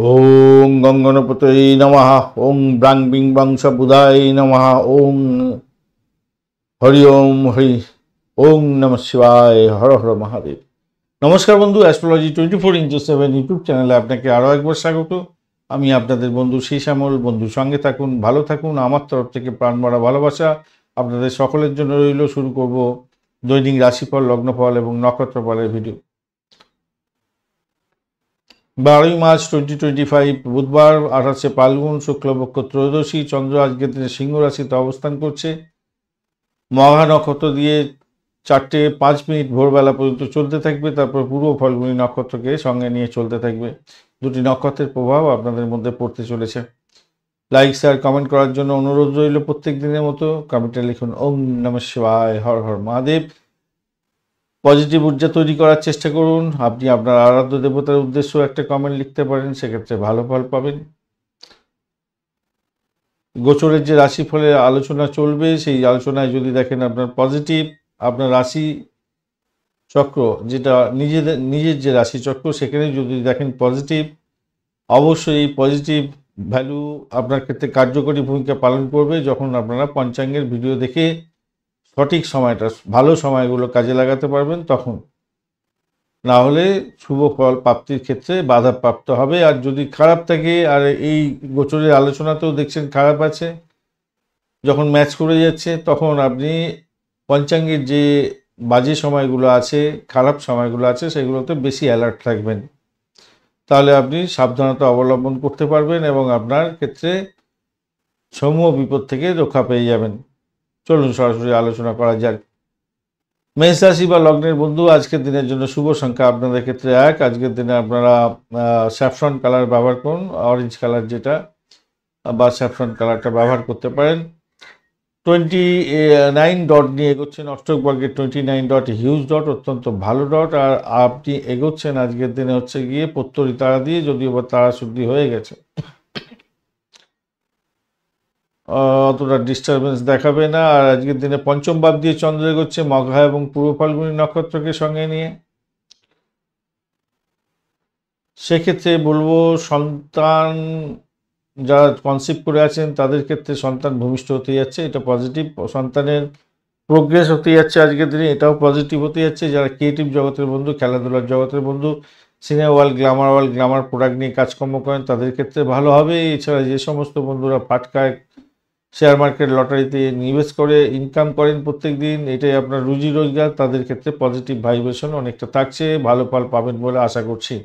ওং গঙ্গনপতয়ে নমঃ। ওং ব্রাং বিং বংশ বুধায় নমঃ। ওং হরি ওম হরি। ওং নমঃ শিবায়। হর হর মহাদেব। নমস্কার বন্ধু, অ্যাস্ট্রোলজি 24x7 ইউটিউব চ্যানেলে আপনাকে আরও একবার স্বাগত। আমি আপনাদের বন্ধু শ্যামল। বন্ধু সঙ্গে থাকুন, ভালো থাকুন। আমার তরফ থেকে প্রাণ ভরা ভালোবাসা আপনাদের সকলের জন্য রইল। শুরু করব দৈনিক রাশিফল, লগ্নফল এবং নক্ষত্রফলের ভিডিও। 12ই মার্চ 2025 বুধবার, 28শে ফাল্গুন, শুক্লপক্ষ ত্রয়োদশী। চন্দ্র আজকের দিনে সিংহ রাশিতে অবস্থান করছে। মঘা নক্ষত্র দিয়ে 4:05 ভোরবেলা পর্যন্ত চলতে থাকবে, তারপর পূর্ব ফাল্গুনী নক্ষত্রকে সঙ্গে নিয়ে চলতে থাকবে। দুটি নক্ষত্রের প্রভাব আপনাদের মধ্যে পড়তে চলেছে। লাইক শেয়ার কমেন্ট করার জন্য অনুরোধ রইল। প্রত্যেক দিনের মতো কমেন্টে লিখুন ওং নমঃ শিবায়, হর হর মহাদেব। পজিটিভ ঊর্জা তৈরি করার চেষ্টা করুন। আপনি আপনার আরাধ্য দেবতার উদ্দেশ্য একটা কমেন্ট লিখতে পারেন, সেক্ষেত্রে ভালো ফল পাবেন। গোচরের যে রাশিফলের আলোচনা চলবে, সেই আলোচনায় যদি দেখেন আপনার পজিটিভ, আপনার রাশি চক্র যেটা নিজের যে রাশি চক্র, সেখানে যদি দেখেন পজিটিভ, অবশ্যই এই পজিটিভ ভ্যালু আপনার ক্ষেত্রে কার্যকরী ভূমিকা পালন করবে যখন আপনারা পঞ্চাঙ্গের ভিডিও দেখে সঠিক সময়টা, ভালো সময়গুলো কাজে লাগাতে পারবেন তখন। না হলে শুভ ফল প্রাপ্তির ক্ষেত্রে বাধাপ্রাপ্ত হবে। আর যদি খারাপ থাকে, আর এই গোচরের আলোচনাতেও দেখছেন খারাপ আছে, যখন ম্যাচ করে যাচ্ছে, তখন আপনি পঞ্চাঙ্গের যে বাজে সময়গুলো আছে, খারাপ সময়গুলো আছে, সেগুলোতে বেশি অ্যালার্ট থাকবেন। তাহলে আপনি সাবধানতা অবলম্বন করতে পারবেন এবং আপনার ক্ষেত্রে সমূহ বিপদ থেকে রক্ষা পেয়ে যাবেন। চলুন সরাসরি আলোচনা করা যাক। মেষ রাশি বা লগ্নের বন্ধু, আজকের দিনের জন্য শুভ সংখ্যা আপনাদের ক্ষেত্রে 1। আজকের দিনে আপনারা স্যাফরন কালার ব্যবহার করুন, অরেঞ্জ কালার যেটা, বা স্যাফরন কালারটা ব্যবহার করতে পারেন। 29 ডট নিয়ে এগোচ্ছেন। অষ্টক বর্গের 29 ডট হিউজ ডট, অত্যন্ত ভালো ডট। আর আপনি এগোচ্ছেন আজকের দিনে হচ্ছে গিয়ে প্রত্যরী তারা দিয়ে, যদিও বা তারা শুদ্ধি হয়ে গেছে, অতটা ডিস্টারবেন্স দেখাবে না। আর আজকের দিনে পঞ্চম ভাব দিয়ে চন্দ্র এগোচ্ছে মঘা এবং পূর্ব ফাল্গুনী নক্ষত্রকে সঙ্গে নিয়ে। সেক্ষেত্রে বলবো, সন্তান যারা কনসিভ করে আছেন তাদের ক্ষেত্রে সন্তান ভূমিষ্ঠ হতে যাচ্ছে, এটা পজিটিভ। সন্তানের প্রোগ্রেস হতে যাচ্ছে আজকের দিনে, এটাও পজিটিভ হতে যাচ্ছে। যারা ক্রিয়েটিভ জগতের বন্ধু, খেলাধুলার জগতের বন্ধু, সিনেমা ওয়ার্ল্ড, গ্ল্যামার প্রোডাক্ট নিয়ে কাজকর্ম করেন, তাদের ক্ষেত্রে ভালো হবে। এছাড়া যে সমস্ত বন্ধুরা ফাটকায়, শেয়ার মার্কেট, লটারিতে নিবেশ করে ইনকাম করেন প্রত্যেক দিন, এটাই আপনার রুজি রোজগার, তাদের ক্ষেত্রে পজিটিভ ভাইব্রেশন অনেকটা থাকছে, ভালো ফল পাবেন বলে আশা করছি।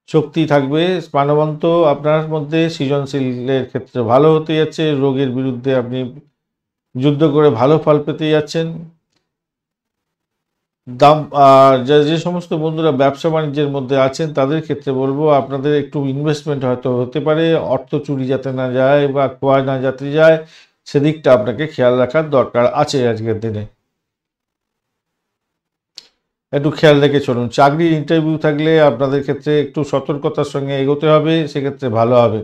শক্তি থাকবে প্রাণবন্ত আপনার মধ্যে, সৃজনশীলের ক্ষেত্রে ভালো হতে যাচ্ছে। রোগের বিরুদ্ধে আপনি যুদ্ধ করে ভালো ফল পেতে যাচ্ছেন। আর যে সমস্ত বন্ধুরা ব্যবসা বাণিজ্যের মধ্যে আছেন, তাদের ক্ষেত্রে বলবো আপনাদের একটু ইনভেস্টমেন্ট হয়তো হতে পারে, অর্থ চুরি যাতে না যায় বা খোয়া না যাতে যায়, সেদিকটা আপনাকে খেয়াল রাখার দরকার আছে আজকের দিনে। একটু খেয়াল রেখে চলুন। চাকরির ইন্টারভিউ থাকলে আপনাদের ক্ষেত্রে একটু সতর্কতার সঙ্গে এগোতে হবে, সেক্ষেত্রে ভালো হবে।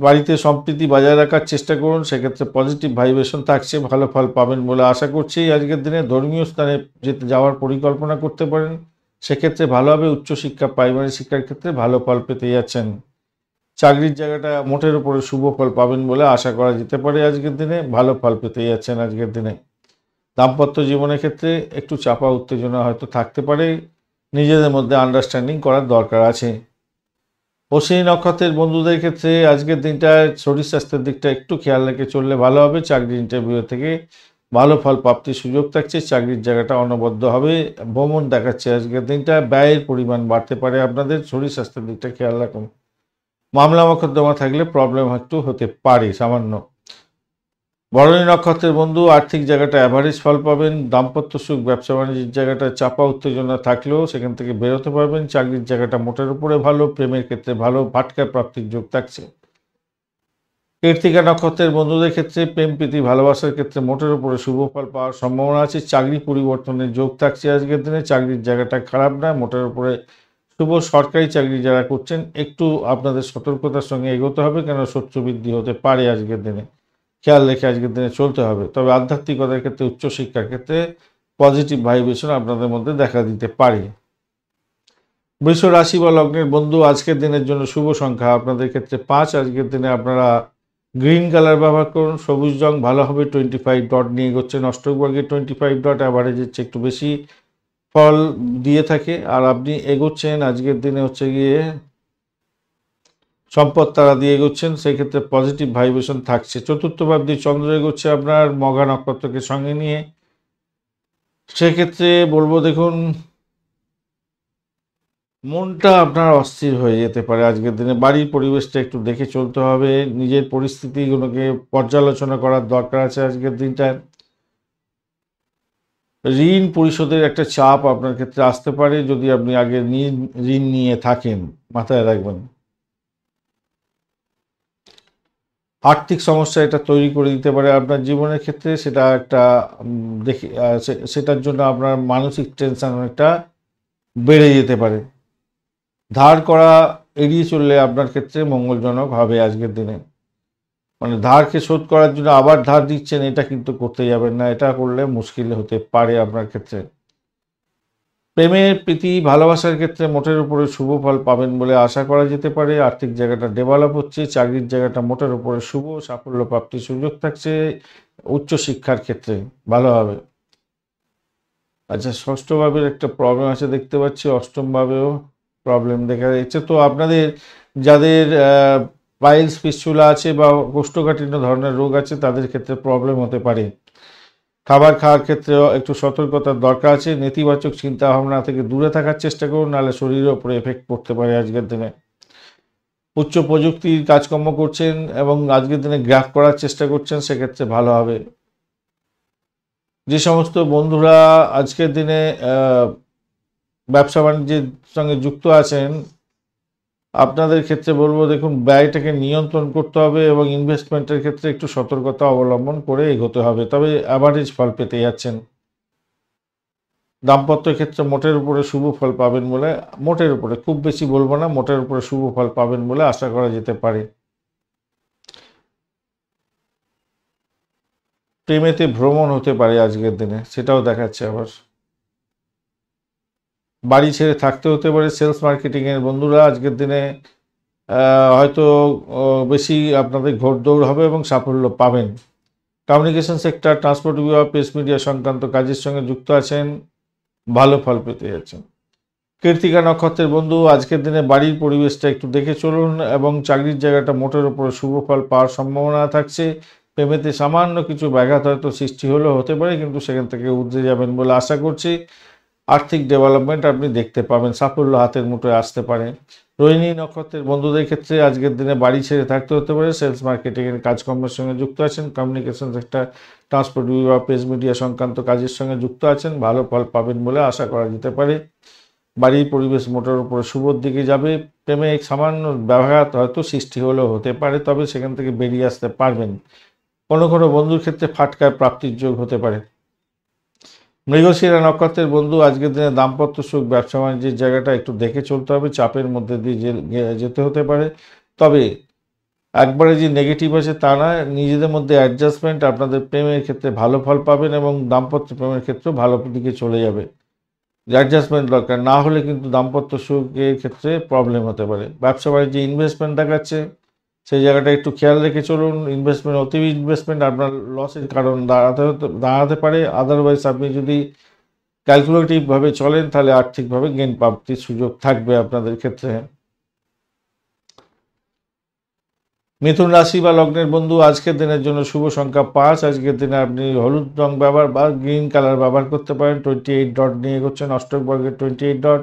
বাড়িতে সম্প্রীতি বজায় রাখার চেষ্টা করুন, সেক্ষেত্রে পজিটিভ ভাইব্রেশন থাকছে, ভালো ফল পাবেন বলে আশা করছি। আজকের দিনে ধর্মীয় স্থানে যাওয়ার পরিকল্পনা করতে পারেন, সেক্ষেত্রে ভালো হবে। উচ্চশিক্ষা, প্রাইমারি শিক্ষার ক্ষেত্রে ভালো ফল পেতে যাচ্ছেন। চাকরির জায়গাটা মোটের উপরে শুভ ফল পাবেন বলে আশা করা যেতে পারে। আজকের দিনে ভালো ফল পেতে যাচ্ছেন আজকের দিনে। দাম্পত্য জীবনের ক্ষেত্রে একটু চাপা উত্তেজনা হয়তো থাকতে পারে, নিজেদের মধ্যে আন্ডারস্ট্যান্ডিং করার দরকার আছে। অশ্বিনী নক্ষত্রের বন্ধুদের ক্ষেত্রে আজকের দিনটায় শরীর স্বাস্থ্যের দিকটা একটু খেয়াল রেখে চললে ভালো হবে। চাকরির ইন্টারভিউ থেকে ভালো ফল প্রাপ্তির সুযোগ থাকছে, চাকরির জায়গাটা অনবদ্য হবে। ভ্রমণ দেখাচ্ছে আজকের দিনটা, ব্যয়ের পরিমাণ বাড়তে পারে আপনাদের, শরীর স্বাস্থ্যের দিকটা খেয়াল রাখুন। মামলা মোকদ্দমা থাকলে প্রবলেম একটু হতে পারে সামান্য। ভরণী নক্ষত্রের বন্ধু, আর্থিক জায়গাটা অ্যাভারেজ ফল পাবেন। দাম্পত্য সুখ, ব্যবসা বাণিজ্যের জায়গাটা চাপা উত্তেজনা থাকলেও সেখান থেকে বেরোতে পারবেন। চাকরির জায়গাটা মোটের উপরে ভালো, প্রেমের ক্ষেত্রে ভালো, ফাটকা প্রাপ্তির যোগ থাকছে। কৃত্তিকা নক্ষত্রের বন্ধুদের ক্ষেত্রে প্রেম প্রীতি ভালোবাসার ক্ষেত্রে মোটের উপরে শুভ ফল পাওয়ার সম্ভাবনা আছে। চাকরি পরিবর্তনের যোগ থাকছে আজকের দিনে, চাকরির জায়গাটা খারাপ না, মোটের উপরে শুভ। সরকারি চাকরি যারা করছেন একটু আপনাদের সতর্কতার সঙ্গে এগোতে হবে, কেন শত্রু বৃদ্ধি হতে পারে আজকের দিনে, খেয়াল রেখে আজকের দিনে চলতে হবে। তবে আধ্যাত্মিকতার ক্ষেত্রে, উচ্চশিক্ষার ক্ষেত্রে পজিটিভ ভাইব্রেশন আপনাদের মধ্যে দেখা দিতে পারে। বৃষ রাশি বা লগ্নের বন্ধু, আজকের দিনের জন্য শুভ সংখ্যা আপনাদের ক্ষেত্রে 5। আজকের দিনে আপনারা গ্রিন কালার ব্যবহার করুন, সবুজ রং ভালো হবে। 25 ডট নিয়ে এগোচ্ছেন, অষ্টক বর্গে 25 ডট অ্যাভারেজের চেয়ে একটু বেশি ফল দিয়ে থাকে। আর আপনি এগোচ্ছেন আজকের দিনে হচ্ছে গিয়ে সম্পদ তারা দিয়ে এগোচ্ছেন, সেই ক্ষেত্রে পজিটিভ ভাইব্রেশন থাকছে। চতুর্থ ভাব দিয়ে চন্দ্র এগোচ্ছে আপনার মঘা নক্ষত্রকে সঙ্গে নিয়ে, সেক্ষেত্রে বলবো দেখুন মনটা আপনার অস্থির হয়ে যেতে পারে আজকের দিনে। বাড়ির পরিবেশটা একটু দেখে চলতে হবে, নিজের পরিস্থিতিগুলোকে পর্যালোচনা করার দরকার আছে আজকের দিনটায়। ঋণ পরিশোধের একটা চাপ আপনার ক্ষেত্রে আসতে পারে যদি আপনি আগে ঋণ নিয়ে থাকেন, মাথায় রাখবেন। আর্থিক সমস্যা এটা তৈরি করে দিতে পারে আপনার জীবনের ক্ষেত্রে, সেটা একটা দেখে সেটার জন্য আপনার মানসিক টেনশন অনেকটা বেড়ে যেতে পারে। ধার করা এড়িয়ে চললে আপনার ক্ষেত্রে মঙ্গলজনক হবে আজকের দিনে। মানে ধারকে শোধ করার জন্য আবার ধার দিচ্ছেন, এটা কিন্তু করতে যাবেন না, এটা করলে মুশকিল হতে পারে আপনার ক্ষেত্রে। প্রেমের প্রীতি ভালোবাসার ক্ষেত্রে মোটের উপরে শুভ ফল পাবেন বলে আশা করা যেতে পারে। আর্থিক জায়গাটা ডেভেলপ হচ্ছে, চাকরির জায়গাটা মোটের উপরে শুভ, সাফল্য প্রাপ্তির সুযোগ থাকছে। উচ্চশিক্ষার ক্ষেত্রে ভালো হবে। আচ্ছা, ষষ্ঠ ভাবের একটা প্রবলেম আছে দেখতে পাচ্ছি, অষ্টম ভাবেও প্রবলেম দেখা যাচ্ছে। তো আপনাদের যাদের পাইলস ফিস্টুলা আছে বা কোষ্ঠকাঠিন্য ধরনের রোগ আছে তাদের ক্ষেত্রে প্রবলেম হতে পারে। খাবার খাওয়ার ক্ষেত্রেও একটু সতর্কতার দরকার আছে। নেতিবাচক চিন্তা ভাবনা থেকে দূরে থাকার চেষ্টা করুন, নাহলে শরীরের উপরে এফেক্ট পড়তে পারে আজকের দিনে। উচ্চ প্রযুক্তির কাজকর্ম করছেন এবং আজকের দিনে গ্রাফ করার চেষ্টা করছেন, সেক্ষেত্রে ভালো হবে। যে সমস্ত বন্ধুরা আজকের দিনে ব্যবসা বাণিজ্যের সঙ্গে যুক্ত আছেন, আপনাদের ক্ষেত্রে বলবো দেখুন ব্যয়টাকে নিয়ন্ত্রণ করতে হবে এবং ইনভেস্টমেন্টের ক্ষেত্রে একটু সতর্কতা অবলম্বন করে এগোতে হবে, তবে অ্যাভারেজ ফল পেতে যাচ্ছেন। দাম্পত্য ক্ষেত্রে মোটের উপরে শুভ ফল পাবেন বলে, মোটের উপরে, খুব বেশি বলবো না, মোটের উপরে শুভ ফল পাবেন বলে আশা করা যেতে পারে। প্রেমেতে ভ্রমণ হতে পারে আজকের দিনে, সেটাও দেখাচ্ছে আবার। বাড়ি ছেড়ে থাকতে হতে পারে সেলস মার্কেটিংয়ের বন্ধুরা আজকের দিনে। হয়তো বেশি আপনাদের ঘোড়দৌড় হবে এবং সাফল্য পাবেন। কমিউনিকেশন সেক্টর, ট্রান্সপোর্ট বিভাগ, প্রেস মিডিয়া সংক্রান্ত কাজের সঙ্গে যুক্ত আছেন, ভালো ফল পেতে যাচ্ছেন। কৃত্তিকা নক্ষত্রের বন্ধু, আজকের দিনে বাড়ির পরিবেশটা একটু দেখে চলুন এবং চাকরির জায়গাটা মোটের উপরে শুভ ফল পাওয়ার সম্ভাবনা থাকছে। প্রেমেতে সামান্য কিছু ব্যাঘাত হয়তো সৃষ্টি হলেও হতে পারে, কিন্তু সেখান থেকে উতরে যাবেন বলে আশা করছি। আর্থিক ডেভেলপমেন্ট আপনি দেখতে পাবেন, সাফল্য হাতের মুঠোয় আসতে পারে। রোহিণী নক্ষত্রের বন্ধুদের ক্ষেত্রে আজকের দিনে বাড়ি ছেড়ে থাকতে হতে পারে। সেলস মার্কেটিংয়ের কাজকর্মের সঙ্গে যুক্ত আছেন, কমিউনিকেশন সেক্টর, ট্রান্সপোর্ট বিভাগ, প্রেস মিডিয়া সংক্রান্ত কাজের সঙ্গে যুক্ত আছেন, ভালো ফল পাবেন বলে আশা করা যেতে পারে। বাড়ির পরিবেশ মোটের উপরে শুভর দিকে যাবে। প্রেমে এক সামান্য ব্যাঘাত হয়তো সৃষ্টি হলেও হতে পারে, তবে সেখান থেকে বেরিয়ে আসতে পারবেন। কোনো কোনো বন্ধুর ক্ষেত্রে ফাটকার প্রাপ্তির যোগ হতে পারে। মৃগশিরা নক্ষত্রের বন্ধু, আজকের দিনে দাম্পত্য সুখ, ব্যবসা বাণিজ্যের জায়গাটা একটু দেখে চলতে হবে, চাপের মধ্যে দিয়ে যেতে হতে পারে। তবে একবারে যে নেগেটিভ আছে তা না, নিজেদের মধ্যে অ্যাডজাস্টমেন্ট আপনাদের প্রেমের ক্ষেত্রে ভালো ফল পাবেন এবং দাম্পত্য প্রেমের ক্ষেত্রেও ভালো দিকে চলে যাবে। অ্যাডজাস্টমেন্ট দরকার, না হলে কিন্তু দাম্পত্য সুখের ক্ষেত্রে প্রবলেম হতে পারে। ব্যবসা বাণিজ্যে ইনভেস্টমেন্ট দেখাচ্ছে, সেই জায়গাটা একটু খেয়াল রেখে চলুন। ইনভেস্টমেন্ট, অতি ইনভেস্টমেন্ট আপনার লসের কারণ দাঁড়াতে পারে। আদারওয়াইজ আপনি যদি ক্যালকুলেটিভভাবে চলেন তাহলে আর্থিকভাবে গেইন প্রাপ্তির সুযোগ থাকবে আপনাদের ক্ষেত্রে। মিথুন রাশি বা লগ্নের বন্ধু, আজকের দিনের জন্য শুভ সংখ্যা 5। আজকের দিনে আপনি হলুদ রং ব্যবহার বা গ্রিন কালার ব্যবহার করতে পারেন। 28 ডট নিয়ে এগোচ্ছেন, অষ্টক বর্গের 28 ডট,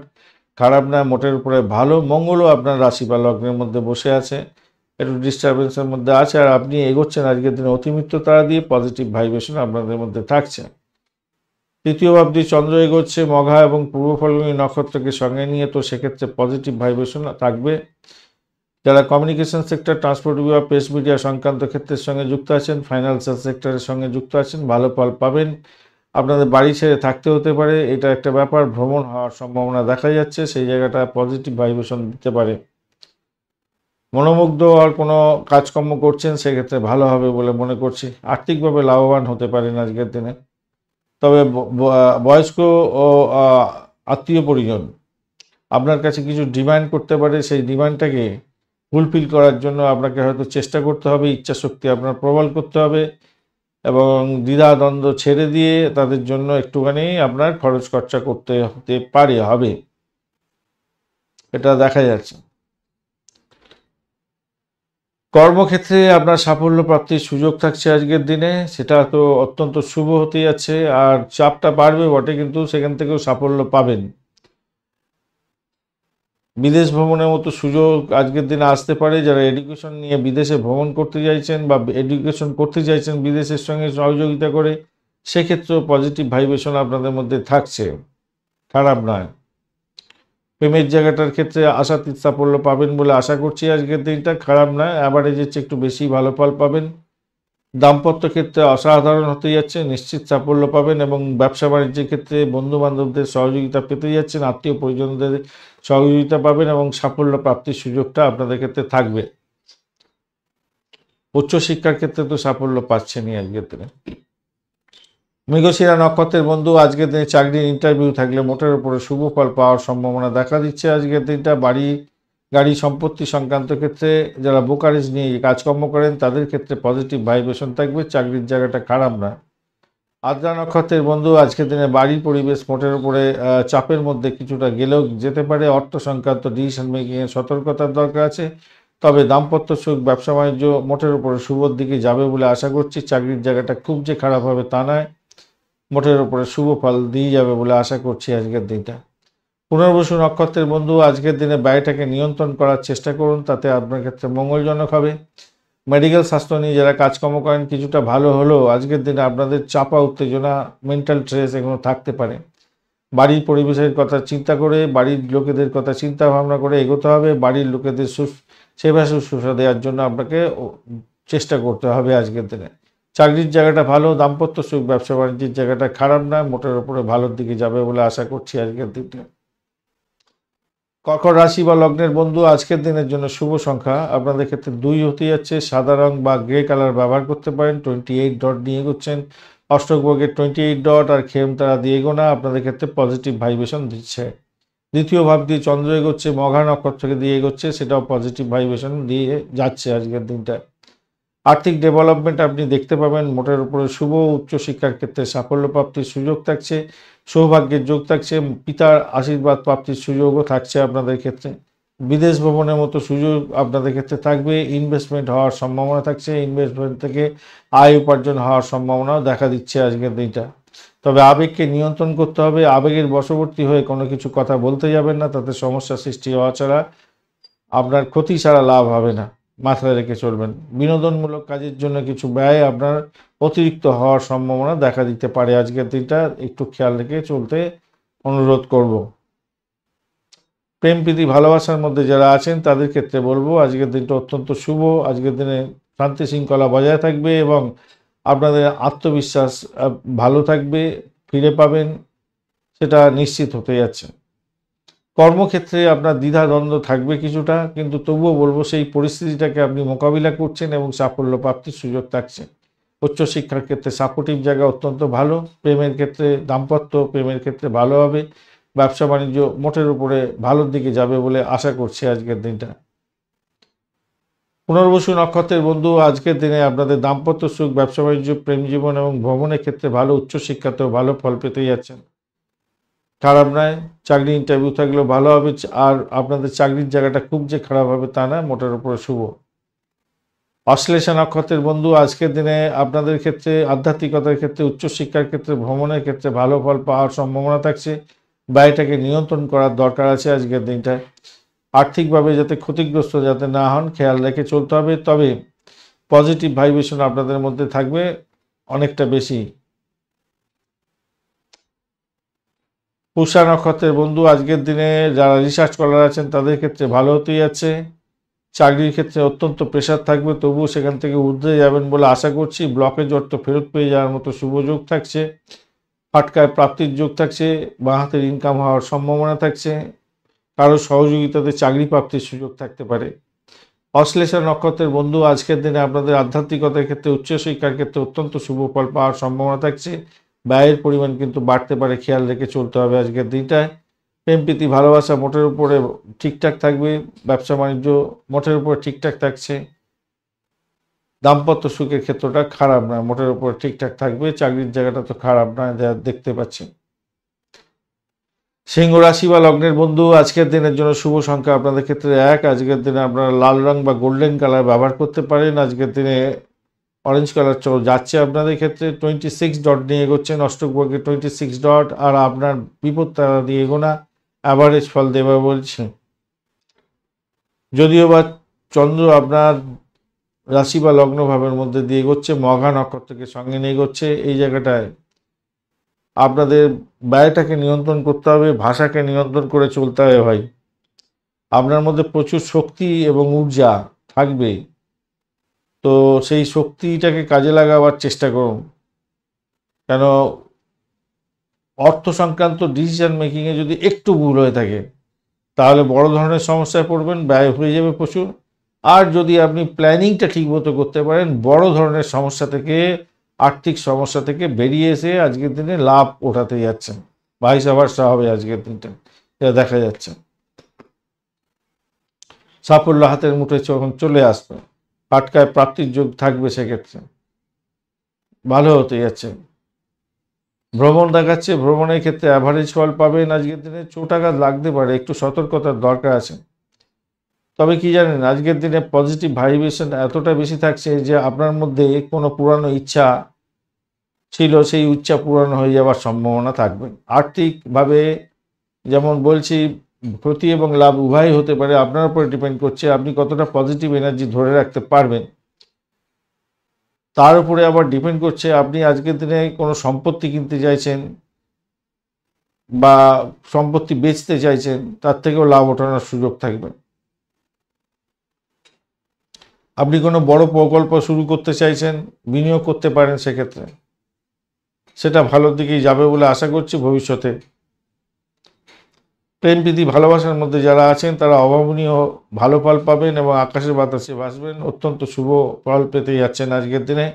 খারাপ না, মোটের উপরে ভালো। মঙ্গলও আপনার রাশি বা লগ্নের মধ্যে বসে আছে, একটু ডিস্টারবেন্সের মধ্যে আছে, আর আপনি এগোচ্ছেন আজকের দিনে অতিমিত্র তারা দিয়ে, পজিটিভ ভাইব্রেশন আপনাদের মধ্যে থাকছে। তৃতীয় ভাব দিয়ে চন্দ্র এগোচ্ছে মঘা এবং পূর্ব ফাল্গুনী নক্ষত্রকে সঙ্গে নিয়ে, তো সেক্ষেত্রে পজিটিভ ভাইব্রেশন থাকবে। যারা কমিউনিকেশন সেক্টর, ট্রান্সপোর্ট বিভাগ, প্রেস মিডিয়া সংক্রান্ত ক্ষেত্রের সঙ্গে যুক্ত আছেন, ফাইন্যান্সিয়াল সেক্টরের সঙ্গে যুক্ত আছেন, ভালো ফল পাবেন। আপনাদের বাড়ি ছেড়ে থাকতে হতে পারে, এটা একটা ব্যাপার। ভ্রমণ হওয়ার সম্ভাবনা দেখা যাচ্ছে, সেই জায়গাটা পজিটিভ ভাইব্রেশন দিতে পারে। মনোমুগ্ধ আর কোনো কাজকর্ম করছেন, সেক্ষেত্রে ভালো হবে বলে মনে করছি। আর্থিকভাবে লাভবান হতে পারেন আজকের দিনে। তবে বয়স্ক ও আত্মীয় পরিজন আপনার কাছে কিছু ডিমান্ড করতে পারে, সেই ডিমান্ডটাকে ফুলফিল করার জন্য আপনাকে হয়তো চেষ্টা করতে হবে, ইচ্ছাশক্তি আপনার প্রবল করতে হবে এবং দ্বিধাদ্বন্দ্ব ছেড়ে দিয়ে তাদের জন্য একটুখানি আপনার খরচ খরচা করতে হতে পারে, হবে, এটা দেখা যাচ্ছে। কর্মক্ষেত্রে আপনার সাফল্য প্রাপ্তির সুযোগ থাকছে আজকের দিনে, সেটা তো অত্যন্ত শুভ হতে যাচ্ছে। আর চাপটা বাড়বে বটে, কিন্তু সেখান থেকেও সাফল্য পাবেন। বিদেশ ভ্রমণের মতো সুযোগ আজকের দিনে আসতে পারে। যারা এডুকেশন নিয়ে বিদেশে ভ্রমণ করতে চাইছেন বা এডুকেশন করতে চাইছেন বিদেশের সঙ্গে সহযোগিতা করে, সেক্ষেত্রেও পজিটিভ ভাইব্রেশন আপনাদের মধ্যে থাকছে, খারাপ নয়। প্রেমের জায়গাটার ক্ষেত্রে আশাতীত সাফল্য পাবেন বলে আশা করছি আজকের দিনটা, খারাপ নয়, অ্যাভারেজের চেয়ে একটু বেশি ভালো ফল পাবেন। দাম্পত্য ক্ষেত্রে অসাধারণ হতে যাচ্ছে, নিশ্চিত সাফল্য পাবেন এবং ব্যবসা বাণিজ্যের ক্ষেত্রে বন্ধু বান্ধবদের সহযোগিতা পেতে যাচ্ছেন, আত্মীয় পরিজনদের সহযোগিতা পাবেন এবং সাফল্য প্রাপ্তির সুযোগটা আপনাদের ক্ষেত্রে থাকবে। উচ্চশিক্ষার ক্ষেত্রে তো সাফল্য পাচ্ছেনই আজকের দিনে। মৃগশিরা নক্ষত্রের বন্ধু, আজকের দিনে চাকরির ইন্টারভিউ থাকলে মোটের উপরে শুভ ফল পাওয়ার সম্ভাবনা দেখা দিচ্ছে আজকের দিনটা। বাড়ি গাড়ি সম্পত্তি সংক্রান্ত ক্ষেত্রে যারা ব্রোকারেজ নিয়ে কাজকর্ম করেন তাদের ক্ষেত্রে পজিটিভ ভাইব্রেশন থাকবে, চাকরির জায়গাটা খারাপ না। আদ্রা নক্ষত্রের বন্ধু, আজকের দিনে বাড়ির পরিবেশ মোটের উপরে চাপের মধ্যে কিছুটা গেলেও যেতে পারে। অর্থ সংক্রান্ত ডিসিশন মেকিংয়ের সতর্কতার দরকার আছে। তবে দাম্পত্য সুখ, ব্যবসা বাণিজ্য মোটের উপরে শুভর দিকে যাবে বলে আশা করছি। চাকরির জায়গাটা খুব যে খারাপ হবে তা নয়, মোটের উপরে শুভ ফল দিয়ে যাবে বলে আশা করছি আজকের দিনটা। পুনর্বসু নক্ষত্রের বন্ধু, আজকের দিনে ব্যয়টাকে নিয়ন্ত্রণ করার চেষ্টা করুন, তাতে আপনার ক্ষেত্রে মঙ্গলজনক হবে। মেডিকেল স্বাস্থ্য নিয়ে যারা কাজকর্ম করেন কিছুটা ভালো হলেও আজকের দিনে আপনাদের চাপা উত্তেজনা, মেন্টাল স্ট্রেস এগুলো থাকতে পারে। বাড়ির পরিবেশের কথা চিন্তা করে, বাড়ির লোকেদের কথা চিন্তা ভাবনা করে এগোতে হবে। বাড়ির লোকেদের সেবা শুশ্রূষা দেওয়ার জন্য আপনাকে চেষ্টা করতে হবে আজকের দিনে। চাকরির জায়গাটা ভালো, দাম্পত্য সুখ, ব্যবসা বাণিজ্যের জায়গাটা খারাপ না, মোটের উপরে ভালোর দিকে যাবে বলে আশা করছি আজকের দিনটা। কর্কট রাশি বা লগ্নের বন্ধু, আজকের দিনের জন্য শুভ সংখ্যা আপনাদের ক্ষেত্রে 2 হতে যাচ্ছে। সাদা রং বা গ্রে কালার ব্যবহার করতে পারেন। 28 ডট নিয়ে এগোচ্ছেন, অষ্টকবর্গের 28 ডট আর খেম তারা দিয়ে গোনা আপনাদের ক্ষেত্রে পজিটিভ ভাইব্রেশন দিচ্ছে। দ্বিতীয় ভাব দিয়ে চন্দ্র এগোচ্ছে, মঘা নক্ষত্রকে দিয়ে এগোচ্ছে, সেটাও পজিটিভ ভাইব্রেশন দিয়ে যাচ্ছে আজকের দিনটা। আর্থিক ডেভেলপমেন্ট আপনি দেখতে পাবেন, মোটের উপরে শুভ। উচ্চশিক্ষার ক্ষেত্রে সাফল্য প্রাপ্তির সুযোগ থাকছে, সৌভাগ্যের যোগ থাকছে, পিতার আশীর্বাদ প্রাপ্তির সুযোগও থাকছে আপনাদের ক্ষেত্রে। বিদেশ ভ্রমণের মতো সুযোগ আপনাদের ক্ষেত্রে থাকবে। ইনভেস্টমেন্ট হওয়ার সম্ভাবনা থাকছে, ইনভেস্টমেন্ট থেকে আয় উপার্জন হওয়ার সম্ভাবনাও দেখা দিচ্ছে আজকের দিনটা। তবে আবেগকে নিয়ন্ত্রণ করতে হবে, আবেগের বশবর্তী হয়ে কোনো কিছু কথা বলতে যাবেন না, তাতে সমস্যা সৃষ্টি হওয়া ছাড়া আপনার ক্ষতি ছাড়া লাভ হবে না, মাথায় রেখে চলবেন। বিনোদনমূলক কাজের জন্য কিছু ব্যয় আপনার অতিরিক্ত হওয়ার সম্ভাবনা দেখা দিতে পারে আজকের দিনটা, একটু খেয়াল রেখে চলতে অনুরোধ করব। প্রেম প্রীতি ভালোবাসার মধ্যে যারা আছেন তাদের ক্ষেত্রে বলবো আজকের দিনটা অত্যন্ত শুভ। আজকের দিনে শান্তি শৃঙ্খলা বজায় থাকবে এবং আপনাদের আত্মবিশ্বাস ভালো থাকবে, ফিরে পাবেন, সেটা নিশ্চিত হতে যাচ্ছে। কর্মক্ষেত্রে আপনার দ্বিধাদ্বন্দ্ব থাকবে কিছুটা, কিন্তু তবুও বলবো সেই পরিস্থিতিটাকে আপনি মোকাবিলা করছেন এবং সাফল্য প্রাপ্তির সুযোগ থাকছে। উচ্চশিক্ষার ক্ষেত্রে সাপোর্টিভ জায়গা অত্যন্ত ভালো। প্রেমের ক্ষেত্রে, দাম্পত্য প্রেমের ক্ষেত্রে ভালো হবে। ব্যবসা বাণিজ্য মোটের উপরে ভালোর দিকে যাবে বলে আশা করছি আজকের দিনটা। পুনর্বসু নক্ষত্রের বন্ধু, আজকের দিনে আপনাদের দাম্পত্য সুখ, ব্যবসা বাণিজ্য, প্রেম জীবন এবং ভ্রমণের ক্ষেত্রে ভালো, উচ্চশিক্ষাতেও ভালো ফল পেতে যাচ্ছেন, খারাপ নয়। চাকরি ইন্টারভিউ থাকলেও ভালো হবে, আর আপনাদের চাকরির জায়গাটা খুব যে খারাপ হবে তা না, মোটের উপরে শুভ। অশ্লেষা নক্ষত্রের বন্ধু, আজকের দিনে আপনাদের ক্ষেত্রে আধ্যাত্মিকতার ক্ষেত্রে, উচ্চশিক্ষার ক্ষেত্রে, ভ্রমণের ক্ষেত্রে ভালো ফল পাওয়ার সম্ভাবনা থাকছে। ব্যয়টাকে নিয়ন্ত্রণ করার দরকার আছে আজকের দিনটায়। আর্থিকভাবে যাতে ক্ষতিগ্রস্ত যাতে না হন খেয়াল রেখে চলতে হবে। তবে পজিটিভ ভাইব্রেশন আপনাদের মধ্যে থাকবে অনেকটা বেশি। পুষা নক্ষত্রের বন্ধু, আজকের দিনে যারা রিসার্চ স্কলার আছেন তাদের ক্ষেত্রে ভালো হতেই যাচ্ছে। চাকরির ক্ষেত্রে অত্যন্ত প্রেশার থাকবে, তবুও সেখান থেকে ঊর্ধ্বে যাবেন বলে আশা করছি। ব্লকেজ অর্থ ফেরত পেয়ে যাওয়ার মতো শুভ যোগ থাকছে। ফাটকায় প্রাপ্তির যোগ থাকছে, বাঁ হাতের ইনকাম হওয়ার সম্ভাবনা থাকছে। কারো সহযোগিতাতে চাকরি প্রাপ্তির সুযোগ থাকতে পারে। অশ্লেষা নক্ষত্রের বন্ধু, আজকের দিনে আপনাদের আধ্যাত্মিকতার ক্ষেত্রে, উচ্চশিক্ষার ক্ষেত্রে অত্যন্ত শুভ ফল পাওয়ার সম্ভাবনা থাকছে। ব্যয়ের পরিমাণ কিন্তু বাড়তে পারে, খেয়াল রেখে চলতে হবে আজকের দিনটায়। প্রেম প্রীতি ভালোবাসা মোটের উপরে ঠিকঠাক থাকবে, ব্যবসা বাণিজ্য মোটের উপরে ঠিকঠাক থাকছে, দাম্পত্য সুখের ক্ষেত্রটা খারাপ নয়, মোটের উপর ঠিকঠাক থাকবে, চাকরির জায়গাটা তো খারাপ নয় যা দেখতে পাচ্ছি। সিংহ রাশি বা লগ্নের বন্ধু, আজকের দিনের জন্য শুভ সংখ্যা আপনাদের ক্ষেত্রে 1। আজকের দিনে আপনারা লাল রং বা গোল্ডেন কালার ব্যবহার করতে পারেন। আজকের দিনে অরেঞ্জ কালার যাচ্ছে আপনাদের ক্ষেত্রে। 26 ডট নিয়ে এগোচ্ছেন, অষ্টক বর্গে 26 ডট, আর আপনার বিপদ তারা দিয়ে এগোনা অ্যাভারেজ ফল দেবে বলছে। যদিও বা চন্দ্র আপনার রাশি বা লগ্ন ভাবের মধ্যে দিয়ে এগোচ্ছে, মঘা নক্ষত্রকে সঙ্গে নিয়ে এগোচ্ছে, এই জায়গাটায় আপনাদের ব্যয়টাকে নিয়ন্ত্রণ করতে হবে, ভাষাকে নিয়ন্ত্রণ করে চলতে হবে ভাই। আপনার মধ্যে প্রচুর শক্তি এবং ঊর্জা থাকবে, তো সেই শক্তিটাকে কাজে লাগাবার চেষ্টা করুন। কেন অর্থ সংক্রান্ত ডিসিশন মেকিংয়ে যদি একটু ভুল হয়ে থাকে তাহলে বড় ধরনের সমস্যায় পড়বেন, ব্যয় হয়ে যাবে প্রচুর। আর যদি আপনি প্ল্যানিংটা ঠিকমতো করতে পারেন, বড় ধরনের সমস্যা থেকে, আর্থিক সমস্যা থেকে বেরিয়ে এসে আজকের দিনে লাভ ওঠাতে যাচ্ছেন। ভাইস ভার্সা হবে আজকের দিনটা, এটা দেখা যাচ্ছে। সাফল্য হাতের মুঠোয় যখন চলে আসবে, ফাটকায় প্রাপ্তির যোগ থাকবে, সেক্ষেত্রে ভালো হতে যাচ্ছে। ভ্রমণ দেখাচ্ছে, ভ্রমণের ক্ষেত্রে অ্যাভারেজ ফল পাবেন। আজকের দিনে চোটাঘাত লাগতে পারে, একটু সতর্কতার দরকার আছে। তবে কি জানেন, আজকের দিনে পজিটিভ ভাইব্রেশন এতটা বেশি থাকছে যে আপনার মধ্যে কোনো পুরানো ইচ্ছা ছিল, সেই ইচ্ছা পূরণ হয়ে যাওয়ার সম্ভাবনা থাকবে। আর্থিকভাবে যেমন বলছি, ক্ষতি এবং লাভ উভয়ই হতে পারে, আপনার উপরে ডিপেন্ড করছে আপনি কতটা পজিটিভ এনার্জি ধরে রাখতে পারবেন। তার উপরে আবার ডিপেন্ড করছে আপনি আজকের দিনে কোনো সম্পত্তি কিনতে চাইছেন বা সম্পত্তি বেচতে চাইছেন, তার থেকেও লাভ ওঠানোর সুযোগ থাকবে। আপনি কোনো বড় প্রকল্প শুরু করতে চাইছেন, বিনিয়োগ করতে পারেন, সেক্ষেত্রে সেটা ভালোর দিকেই যাবে বলে আশা করছি ভবিষ্যতে। প্রেম প্রীতি ভালোবাসার মধ্যে যারা আছেন তারা অভাবনীয় ভালো ফল পাবেন এবং আকাশে বাতাসে ভাসবেন, অত্যন্ত শুভ ফল পেতে যাচ্ছেন আজকের দিনে।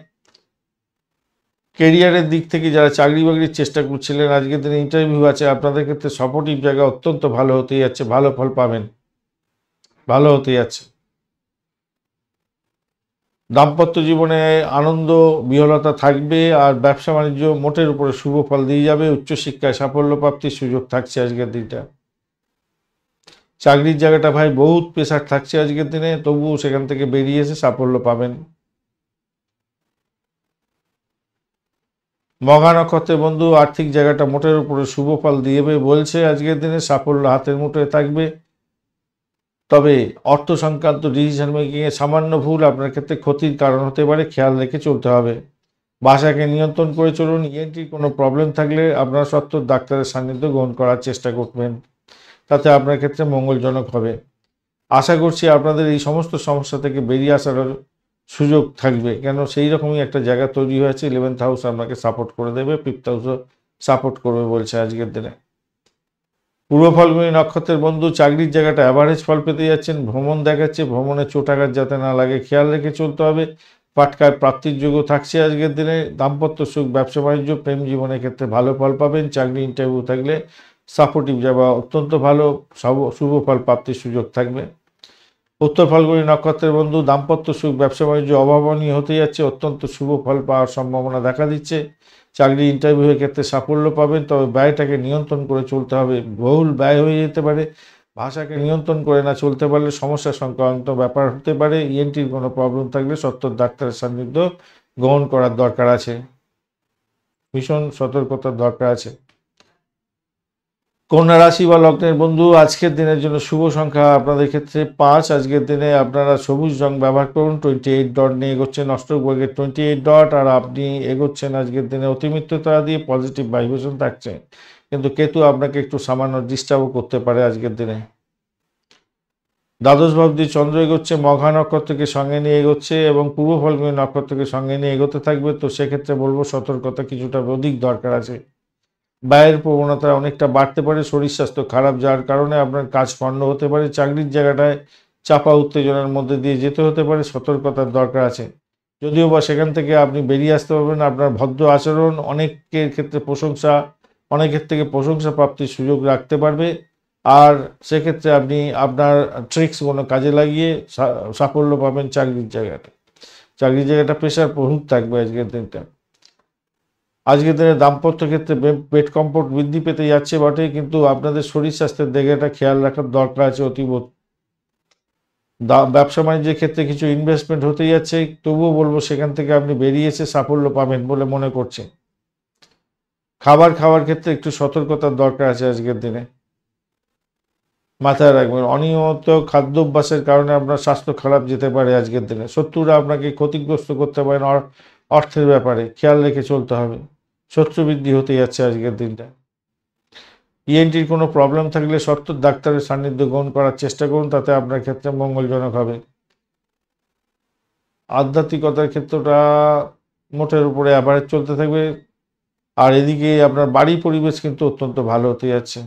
কেরিয়ারের দিক থেকে যারা চাকরি বাকরির চেষ্টা করছিলেন, আজকের দিনে ইন্টারভিউ আছে, আপনাদের ক্ষেত্রে সাপোর্টিভ জায়গা অত্যন্ত ভালো হতে যাচ্ছে, ভালো ফল পাবেন, ভালো হতে যাচ্ছে। দাম্পত্য জীবনে আনন্দ বিহলতা থাকবে, আর ব্যবসা বাণিজ্য মোটের উপরে শুভ ফল দিয়ে যাবে। উচ্চশিক্ষায় সাফল্য প্রাপ্তির সুযোগ থাকছে আজকের দিনটা। চাকরির জায়গাটা ভাই বহুত প্রেশার থাকছে আজকের দিনে, তবুও সেখান থেকে বেরিয়ে এসে সাফল্য পাবেন। মঘা নক্ষত্রের বন্ধু, আর্থিক জায়গাটা মোটের উপরে শুভ ফল দিয়েবে বলছে, আজকের দিনে সাফল্য হাতের মুঠোয় থাকবে। তবে অর্থ সংক্রান্ত ডিসিশন মেকিংয়ে সামান্য ভুল আপনার ক্ষেত্রে ক্ষতির কারণ হতে পারে, খেয়াল রেখে চলতে হবে। ভাষাকে নিয়ন্ত্রণ করে চলুন। ইএনটির কোনো প্রবলেম থাকলে আপনারা সত্ত্বর ডাক্তারের সান্নিধ্য গ্রহণ করার চেষ্টা করবেন, তাতে আপনার ক্ষেত্রে মঙ্গলজনক হবে। আশা করছি আপনাদের এই সমস্ত সমস্যা থেকে বেরিয়ে আসার সুযোগ থাকবে, কেন সেই রকমই একটা জায়গা তৈরি হয়েছে। 11th হাউস আপনাকে সাপোর্ট করে দেবে, 5th হাউসও সাপোর্ট করবে বলছে আজকের দিনে। পূর্ব ফাল্গুনী নক্ষত্রের বন্ধু, চাকরির জায়গাটা অ্যাভারেজ ফল পেতে যাচ্ছেন। ভ্রমণ দেখাচ্ছে, ভ্রমণে চোটাঘাত যাতে না লাগে খেয়াল রেখে চলতে হবে। পাটকায় প্রাপ্তির যোগ্য থাকছে আজকের দিনে। দাম্পত্য সুখ, ব্যবসা বাণিজ্য, প্রেম জীবনের ক্ষেত্রে ভালো ফল পাবেন। চাকরি ইন্টারভিউ থাকলে সাপোর্টিভ যাওয়া অত্যন্ত ভালো, শুভ ফল প্রাপ্তির সুযোগ থাকবে। উত্তর ফাল্গুনী নক্ষত্রের বন্ধু, দাম্পত্য সুখ, ব্যবসা বাণিজ্য অভাবনীয় হতে যাচ্ছে, অত্যন্ত শুভ ফল পাওয়ার সম্ভাবনা দেখা দিচ্ছে। চাকরি ইন্টারভিউয়ের ক্ষেত্রে সাফল্য পাবেন, তবে ব্যয়টাকে নিয়ন্ত্রণ করে চলতে হবে, বহুল ব্যয় হয়ে যেতে পারে। ভাষাকে নিয়ন্ত্রণ করে না চলতে পারলে সমস্যা সংক্রান্ত ব্যাপার হতে পারে। ইএনটির কোনো প্রবলেম থাকলে সত্ত্বর ডাক্তারের সান্নিধ্য গ্রহণ করার দরকার আছে, ভীষণ সতর্কতার দরকার আছে। কন্যা রাশি বা লগ্নের বন্ধু, আজকের দিনের জন্য শুভ সংখ্যা আপনাদের ক্ষেত্রে 5। আজকের দিনে আপনারা সবুজ রং ব্যবহার করুন। 28 ডট নিয়ে এগোচ্ছেন, অষ্টক বর্গের 28 ডট, আর আপনি এগোচ্ছেন আজকের দিনে অতিমিত্র তারা দিয়ে, পজিটিভ ভাইব্রেশন থাকছে। কিন্তু কেতু আপনাকে একটু সামান্য ডিস্টার্বও করতে পারে আজকের দিনে। দ্বাদশ ভাব দিয়ে চন্দ্র এগোচ্ছে, মঘা নক্ষত্রকে সঙ্গে নিয়ে এগোচ্ছে এবং পূর্ব ফাল্গুনী নক্ষত্রকে সঙ্গে নিয়ে এগোতে থাকবে। তো সেক্ষেত্রে বলবো সতর্কতা কিছুটা অধিক দরকার আছে। ব্যয়ের প্রবণতা অনেকটা বাড়তে পারে, শরীর স্বাস্থ্য খারাপ যার কারণে আপনার কাজ পণ্ড হতে পারে। চাকরির জায়গাটায় চাপা উত্তেজনার মধ্যে দিয়ে যেতে হতে পারে, সতর্কতার দরকার আছে। যদিও বা সেখান থেকে আপনি বেরিয়ে আসতে পারবেন। আপনার ভদ্র আচরণ অনেকের থেকে প্রশংসা প্রাপ্তির সুযোগ রাখতে পারবে। আর সেক্ষেত্রে আপনি আপনার ট্রিক্সগুলো কাজে লাগিয়ে সাফল্য পাবেন চাকরির জায়গাটা প্রেশার প্রচুর থাকবে আজকের দিনটা। আজকের দিনে দাম্পত্য ক্ষেত্রে পেট কমফোর্ট বৃদ্ধি পেতে যাচ্ছে বটে, কিন্তু আপনাদের শরীর স্বাস্থ্যের দিকে একটা খেয়াল রাখার দরকার আছে অতীব। ব্যবসা বাণিজ্যের ক্ষেত্রে কিছু ইনভেস্টমেন্ট হতে যাচ্ছে, তবুও বলবো সেখান থেকে আপনি বেরিয়ে এসে সাফল্য পাবেন বলে মনে করছে। খাওয়ার ক্ষেত্রে একটু সতর্কতার দরকার আছে আজকের দিনে, মাথায় রাখবেন। অনিয়মিত খাদ্যাভ্যাসের কারণে আপনার স্বাস্থ্য খারাপ যেতে পারে আজকের দিনে। শত্রুরা আপনাকে ক্ষতিগ্রস্ত করতে পারেন অর্থের ব্যাপারে, খেয়াল রেখে চলতে হবে। শত্রু বৃদ্ধি হতে যাচ্ছে আজকের দিনটা। ইএনটির কোনো প্রবলেম থাকলে সত্ত্বর ডাক্তারের সান্নিধ্য গ্রহণ করার চেষ্টা করুন, তাতে আপনার ক্ষেত্রে মঙ্গলজনক হবে। আধ্যাত্মিকতার ক্ষেত্রটা মোটের উপরে অ্যাভারেজ চলতে থাকবে। আর এদিকে আপনার বাড়ির পরিবেশ কিন্তু অত্যন্ত ভালো হতে যাচ্ছে।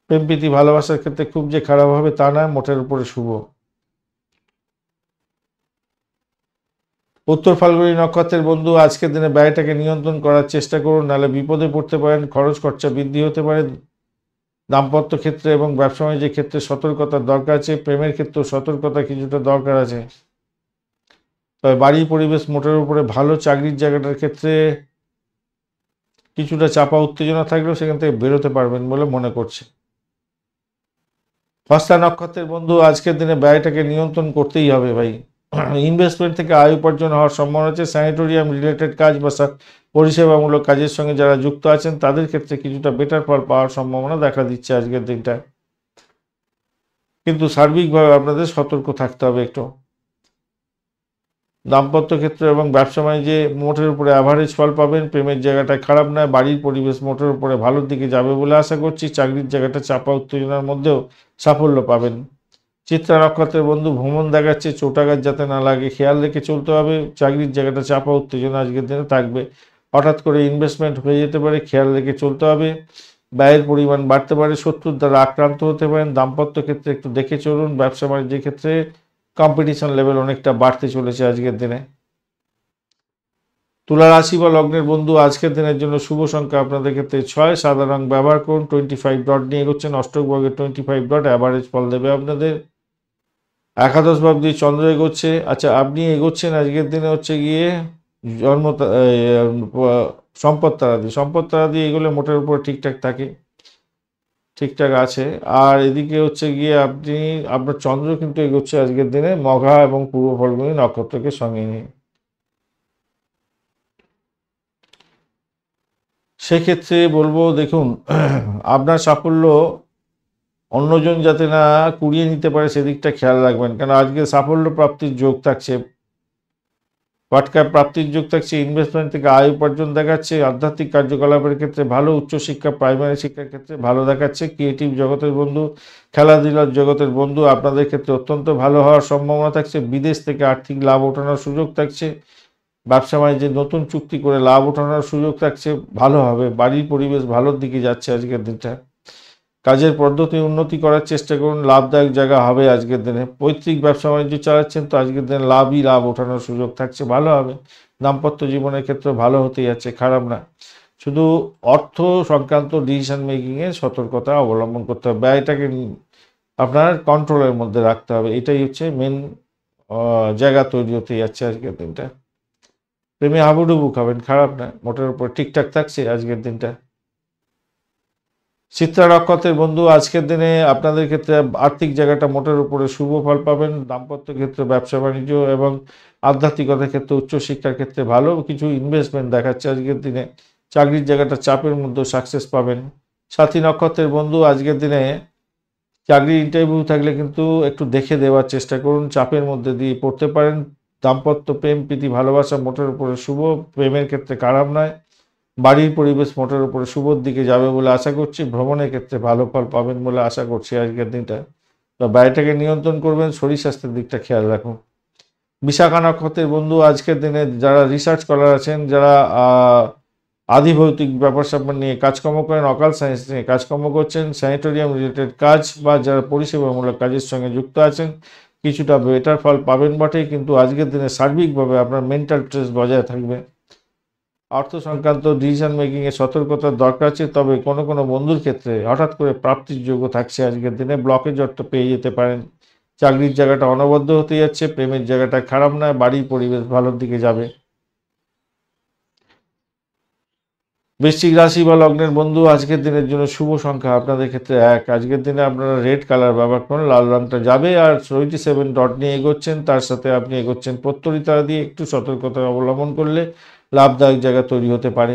প্রেম প্রীতি ভালোবাসার ক্ষেত্রে খুব যে খারাপ হবে তা নয়, মোটের উপরে শুভ। উত্তর ফাল্গুনী নক্ষত্রের বন্ধু আজকের দিনে ব্যয়টাকে নিয়ন্ত্রণ করার চেষ্টা করুন, নাহলে বিপদে পড়তে পারেন, খরচ খরচা বৃদ্ধি হতে পারে। দাম্পত্য ক্ষেত্রে এবং ব্যবসা বাণিজ্যের ক্ষেত্রে সতর্কতার দরকার আছে। প্রেমের ক্ষেত্রেও সতর্কতা কিছুটা দরকার আছে। তবে বাড়ির পরিবেশ মোটের উপরে ভালো। চাকরির জায়গাটার ক্ষেত্রে কিছুটা চাপা উত্তেজনা থাকলেও সেখান থেকে বেরোতে পারবেন বলে মনে করছে। হস্তা নক্ষত্রের বন্ধু আজকের দিনে ব্যয়টাকে নিয়ন্ত্রণ করতেই হবে ভাই। ইনভেস্টমেন্ট থেকে আয় উপার্জন হওয়ার সম্ভাবনা আছে। স্যানিটোরিয়াম রিলেটেড কাজ বা পরিষেবামূলক কাজের সঙ্গে যারা যুক্ত আছেন তাদের ক্ষেত্রে কিছুটা বেটার ফল পাওয়ার সম্ভাবনা দেখা দিচ্ছে আজকের দিনটা, কিন্তু সার্বিকভাবে আপনাদের সতর্ক থাকতে হবে একটু। দাম্পত্য ক্ষেত্রে এবং ব্যবসা বাণিজ্যে মোটের উপরে অ্যাভারেজ ফল পাবেন। প্রেমের জায়গাটা খারাপ নয়। বাড়ির পরিবেশ মোটের উপরে ভালোর দিকে যাবে বলে আশা করছি। চাকরির জায়গাটা চাপা উত্তেজনার মধ্যেও সাফল্য পাবেন। চিত্রা নক্ষত্রের বন্ধু ভ্রমণ দেখাচ্ছে, চোটাঘাত যাতে না লাগে খেয়াল রেখে চলতে হবে। চাকরির জায়গাটা চাপা উত্তেজনা আজকের দিনে থাকবে। হঠাৎ করে ইনভেস্টমেন্ট হয়ে যেতে পারে, খেয়াল রেখে চলতে হবে। ব্যয়ের পরিমাণ বাড়তে পারে, শত্রুর দ্বারা আক্রান্ত হতে পারেন। দাম্পত্য ক্ষেত্রে একটু দেখে চলুন। ব্যবসা বাণিজ্যের ক্ষেত্রে কম্পিটিশন লেভেল অনেকটা বাড়তে চলেছে আজকের দিনে। তুলা রাশি বা লগ্নের বন্ধু আজকের দিনের জন্য শুভ সংখ্যা আপনাদের ক্ষেত্রে 6। সাদা রং ব্যবহার করুন। 25 ডট নিয়ে এগোচ্ছেন। অষ্টক বর্গের 25 ডট অ্যাভারেজ ফল দেবে আপনাদের। একাদশ ভাব দিয়ে চন্দ্র এগোচ্ছে। আচ্ছা, আপনি এগোচ্ছেন আজকের দিনে হচ্ছে গিয়ে জন্ম সম্পদ তারা দিয়ে এগুলো মোটের উপর ঠিকঠাক থাকে, ঠিকঠাক আছে। আর এদিকে হচ্ছে গিয়ে আপনার চন্দ্র কিন্তু এগোচ্ছে আজকের দিনে মঘা এবং পূর্ব ফাল্গুনী নক্ষত্রকে সঙ্গে নিয়ে। সেক্ষেত্রে বলবো দেখুন, আপনার সাফল্য অন্যজন যাতে না কুড়িয়ে নিতে পারে সেদিকটা খেয়াল রাখবেন, কেন আজকে সাফল্য প্রাপ্তির যোগ থাকছে, পাটকা প্রাপ্তির যোগ থাকছে। ইনভেস্টমেন্ট থেকে আয় উপার্জন দেখাচ্ছে। আধ্যাত্মিক কার্যকলাপের ক্ষেত্রে ভালো। উচ্চশিক্ষা প্রাইমারি শিক্ষার ক্ষেত্রে ভালো দেখাচ্ছে। ক্রিয়েটিভ জগতের বন্ধু, খেলাধুলার জগতের বন্ধু আপনাদের ক্ষেত্রে অত্যন্ত ভালো হওয়ার সম্ভাবনা থাকছে। বিদেশ থেকে আর্থিক লাভ ওঠানোর সুযোগ থাকছে। ব্যবসা বাণিজ্যে নতুন চুক্তি করে লাভ ওঠানোর সুযোগ থাকছে, ভালো হবে। বাড়ির পরিবেশ ভালোর দিকে যাচ্ছে আজকের দিনটা। কাজের পদ্ধতি উন্নতি করার চেষ্টা করুন, লাভদায়ক জায়গা হবে আজকের দিনে। পৈতৃক ব্যবসা বাণিজ্য চালাচ্ছেন তো আজকের দিনে লাভ ওঠানোর সুযোগ থাকছে, ভালো হবে। দাম্পত্য জীবনের ক্ষেত্রে ভালো হতে যাচ্ছে, খারাপ না। শুধু অর্থ সংক্রান্ত ডিসিশন মেকিংয়ে সতর্কতা অবলম্বন করতে হবে। ব্যয়টাকে আপনার কন্ট্রোলের মধ্যে রাখতে হবে, এটাই হচ্ছে মেন জায়গা তৈরি হতে যাচ্ছে আজকের দিনটা। প্রেমে হাবুডুবু খাবেন, খারাপ না, মোটের উপর ঠিকঠাক থাকছে আজকের দিনটা। চিত্রা নক্ষত্রের বন্ধু আজকের দিনে আপনাদের ক্ষেত্রে আর্থিক জায়গাটা মোটের উপরে শুভ ফল পাবেন। দাম্পত্য ক্ষেত্রে, ব্যবসা বাণিজ্য এবং আধ্যাত্মিকতার ক্ষেত্রে, উচ্চশিক্ষার ক্ষেত্রে ভালো কিছু ইনভেস্টমেন্ট দেখাচ্ছে আজকের দিনে। চাকরির জায়গাটা চাপের মধ্যে সাকসেস পাবেন। সাথী নক্ষত্রের বন্ধু আজকের দিনে চাকরির ইন্টারভিউ থাকলে কিন্তু একটু দেখে দেওয়ার চেষ্টা করুন, চাপের মধ্যে দিয়ে পড়তে পারেন। দাম্পত্য প্রেম প্রীতি ভালোবাসা মোটের উপরে শুভ, প্রেমের ক্ষেত্রে খারাপ নয়। বাড়ির পরিবেশ মোটের উপরে শুভর দিকে যাবে বলে আশা করছি। ভ্রমণের ক্ষেত্রে ভালো ফল পাবেন বলে আশা করছি আজকের দিনটা। তো ব্যয়টাকে নিয়ন্ত্রণ করবেন, শরীর স্বাস্থ্যের দিকটা খেয়াল রাখুন। বিশাখা নক্ষত্রের বন্ধু আজকের দিনে যারা রিসার্চ স্কলার আছেন, যারা আদিভৌতিক ব্যাপার স্যাপার নিয়ে কাজকর্ম করেন, অকাল সায়েন্স নিয়ে কাজকর্ম করছেন, স্যানিটোরিয়াম রিলেটেড কাজ বা যারা পরিষেবামূলক কাজের সঙ্গে যুক্ত আছেন, কিছুটা বেটার ফল পাবেন বটে, কিন্তু আজকের দিনে সার্বিকভাবে আপনার মেন্টাল স্ট্রেস বজায় থাকবে। অর্থ সংক্রান্ত ডিসিশন মেকিং এ সতর্কতার দরকার আছে, তবে কোনো কোনো বন্ধুর ক্ষেত্রে হঠাৎ করে প্রাপ্তির যোগ্য থাকছে আজকের দিনে, ব্লকেজ অর্থ পেয়ে যেতে পারেন। চাকরির জায়গাটা অনবদ্য হতে যাচ্ছে, প্রেমের জায়গাটা খারাপ নয়, বাড়ির পরিবেশ ভালোর দিকে যাবে। বৃশ্চিক রাশি বা লগ্নের বন্ধু, আজকের দিনের জন্য শুভ সংখ্যা আপনাদের ক্ষেত্রে 1। আজকের দিনে আপনারা রেড কালার ব্যবহার করুন, লাল রংটা যাবে। আর 77 ডট নিয়ে এগোচ্ছেন, তার সাথে আপনি এগোচ্ছেন প্রত্যরিতা দিয়ে, একটু সতর্কতা অবলম্বন করলে লাভদায়ক জায়গা তৈরি হতে পারে।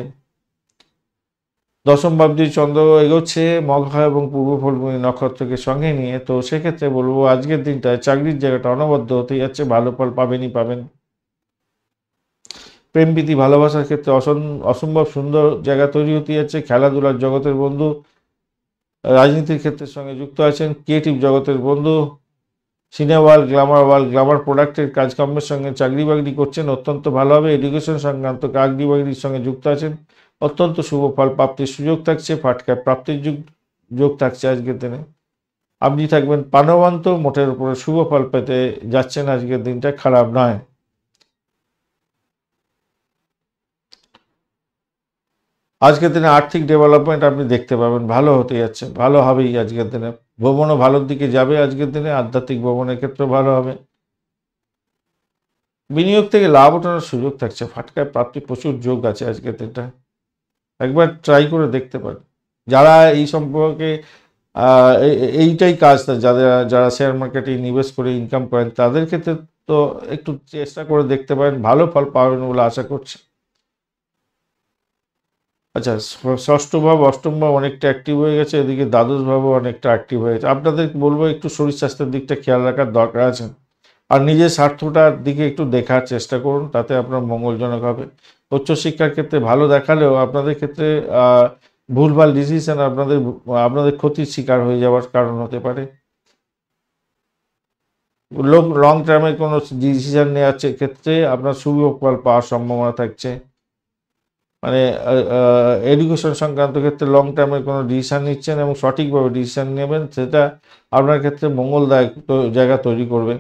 দশম ভাবটি চন্দ্র এগোচ্ছে মঘা এবং পূর্ব ফল্গুনী নক্ষত্রকে সঙ্গে নিয়ে, তো সেক্ষেত্রে বলবো আজকের দিনটায় চাকরির জায়গাটা অনবদ্য হতে যাচ্ছে, ভালো ফল পাবেনই পাবেন। প্রেম প্রীতি ভালোবাসার ক্ষেত্রে অসম্ভব সুন্দর জায়গা তৈরি হতে যাচ্ছে। খেলাধুলার জগতের বন্ধু, রাজনীতির ক্ষেত্রের সঙ্গে যুক্ত আছেন, ক্রিয়েটিভ জগতের বন্ধু, সিনেমা ওয়ার্ল্ড, গ্ল্যামার প্রোডাক্টের কাজকর্মের সঙ্গে চাকরি বাকরি করছেন, অত্যন্ত ভালো হবে। এডুকেশন সংক্রান্ত চাকরি বাকরির সঙ্গে যুক্ত আছেন, অত্যন্ত শুভ ফল প্রাপ্তির সুযোগ থাকছে, ফাটকায় প্রাপ্তির যোগ থাকছে আজকের দিনে। আপনি থাকবেন প্রাণবন্ত, মোটের উপরে শুভ ফল পেতে যাচ্ছেন, আজকের দিনটা খারাপ নয়। আজকের দিনে আর্থিক ডেভেলপমেন্ট আপনি দেখতে পাবেন, ভালো হতে যাচ্ছে, ভালো হবেই আজকের দিনে। ভ্রমণও ভালোর দিকে যাবে আজকের দিনে, আধ্যাত্মিক ভ্রমণের ক্ষেত্রে ভালো হবে। বিনিয়োগ থেকে লাভ ওঠানোর সুযোগ থাকছে, ফাটকায় প্রাপ্তি প্রচুর যোগ আছে আজকের দিনটা, একবার ট্রাই করে দেখতে পারেন। যারা এই সম্পর্কে এইটাই কাজ, যারা শেয়ার মার্কেটে নিবেশ করে ইনকাম করেন, তাদের ক্ষেত্রে তো একটু চেষ্টা করে দেখতে পারেন, ভালো ফল পাবেন বলে আশা করছি। আচ্ছা, ষষ্ঠ ভাব অষ্টম ভাব অনেকটা অ্যাক্টিভ হয়ে গেছে, এদিকে দ্বাদশ ভাবও অনেকটা অ্যাক্টিভ হয়ে গেছে। আপনাদের বলবো একটু শরীর স্বাস্থ্যের দিকটা খেয়াল রাখার দরকার আছে, আর নিজের স্বার্থটার দিকে একটু দেখার চেষ্টা করুন, তাতে আপনার মঙ্গলজনক হবে। উচ্চশিক্ষার ক্ষেত্রে ভালো দেখালেও আপনাদের ক্ষেত্রে ভুলভাল ডিসিশন আপনাদের ক্ষতির শিকার হয়ে যাওয়ার কারণ হতে পারে। লং টার্মে কোনো ডিসিশন নেওয়ার ক্ষেত্রে আপনার শুভ ফল পাওয়ার সম্ভাবনা থাকছে। মানে এডুকেশন সংক্রান্ত ক্ষেত্রে লং টার্মের কোনো ডিসিশন নিচ্ছেন এবং সঠিকভাবে ডিসিশন নেবেন, সেটা আপনার ক্ষেত্রে মঙ্গলদায়ক জায়গা তৈরি করবে।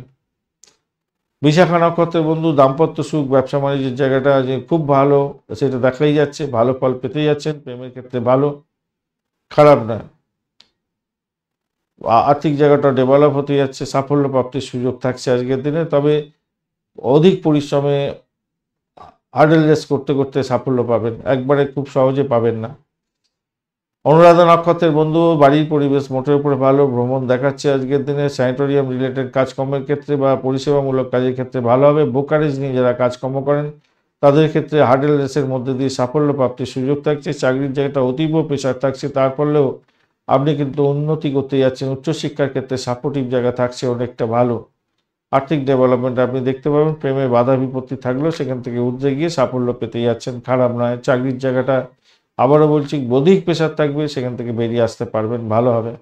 বিশাখা নক্ষত্রের বন্ধু, দাম্পত্য সুখ, ব্যবসা বাণিজ্যের জায়গাটা যে খুব ভালো সেটা দেখাই যাচ্ছে, ভালো ফল পেতে যাচ্ছেন, প্রেমের ক্ষেত্রে ভালো, খারাপ নয়। আর্থিক জায়গাটা ডেভেলপ হতে যাচ্ছে, সাফল্য প্রাপ্তির সুযোগ থাকছে আজকের দিনে, তবে অধিক পরিশ্রমে হার্ডেল রেস করতে করতে সাফল্য পাবেন, একবারে খুব সহজে পাবেন না। অনুরাধা নক্ষত্রের বন্ধু, বাড়ির পরিবেশ মোটের উপরে ভালো, ভ্রমণ দেখাচ্ছে আজকের দিনে, স্যানিটোরিয়াম রিলেটেড কাজকর্মের ক্ষেত্রে বা পরিষেবামূলক কাজের ক্ষেত্রে ভালো হবে। ব্রোকারেজ নিয়ে যারা কাজকর্ম করেন তাদের ক্ষেত্রে হার্ডেল রেসের মধ্যে দিয়ে সাফল্য প্রাপ্তির সুযোগ থাকছে। চাকরির জায়গাটা অতীব প্রেশার থাকছে, তার ফলেও আপনি কিন্তু উন্নতি করতে যাচ্ছেন। উচ্চশিক্ষার ক্ষেত্রে সাপোর্টিভ জায়গা থাকছে, অনেকটা ভালো। আর্থিক ডেভেলপমেন্ট আপনি দেখতে পাবেন, প্রেমে বাধা বিপত্তি থাকলেও সেখান থেকে উঠে গিয়ে সাফল্য পেতে যাচ্ছেন, খারাপ নয়। চাকরির জায়গাটা আবারও বলছি অধিক প্রেশার থাকবে, সেখান থেকে বেরিয়ে আসতে পারবেন, ভালো হবে।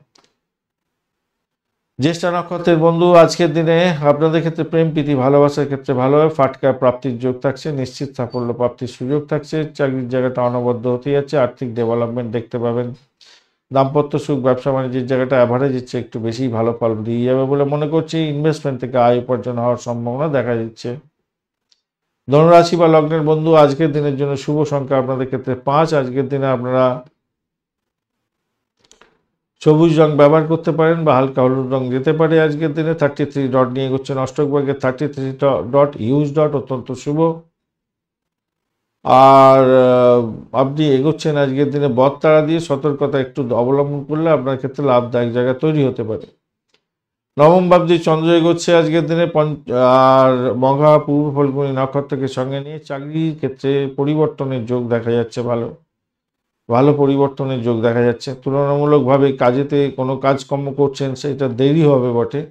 জ্যেষ্ঠা নক্ষত্রের বন্ধু, আজকের দিনে আপনাদের ক্ষেত্রে প্রেম প্রীতি ভালোবাসার ক্ষেত্রে ভালো হবে, ফাটকা প্রাপ্তির যোগ থাকছে, নিশ্চিত সাফল্য প্রাপ্তির সুযোগ থাকছে। চাকরির জায়গাটা অনবদ্য হতে যাচ্ছে, আর্থিক ডেভেলপমেন্ট দেখতে পাবেন। দাম্পত্য সুখ, ব্যবসা বাণিজ্যের জায়গাটা অ্যাভারেজ ইচ্ছে একটু বেশি ভালো ফল দিয়ে যাবে বলে মনে করছি। ইনভেস্টমেন্ট থেকে আয় উপার্জন হওয়ার সম্ভাবনা দেখা দিচ্ছে। ধনুরাশি বা লগ্নের বন্ধু, আজকের দিনের জন্য শুভ সংখ্যা আপনাদের ক্ষেত্রে 5। আজকের দিনে আপনারা সবুজ রং ব্যবহার করতে পারেন বা হালকা হলুদ রং যেতে পারে। আজকের দিনে 33 ডট নিয়ে এগোচ্ছেন, অষ্টক ভাগে 33 ডট ইউজ ডট অত্যন্ত শুভ। আর আপনি এগোচ্ছেন আজকের দিনে বদতারা দিয়ে, সতর্কতা একটু অবলম্বন করলে আপনার ক্ষেত্রে লাভদায়ক জায়গা তৈরি হতে পারে। নবম ভাবজি চন্দ্র এগোচ্ছে আজকের দিনে আর মঘা পূর্ব ফল্গুনী নক্ষত্রকে সঙ্গে নিয়ে, চাকরির ক্ষেত্রে পরিবর্তনের যোগ দেখা যাচ্ছে, ভালো পরিবর্তনের যোগ দেখা যাচ্ছে। তুলনামূলকভাবে কাজেতে কোনো কাজকর্ম করছেন, সেটা দেরি হবে বটে,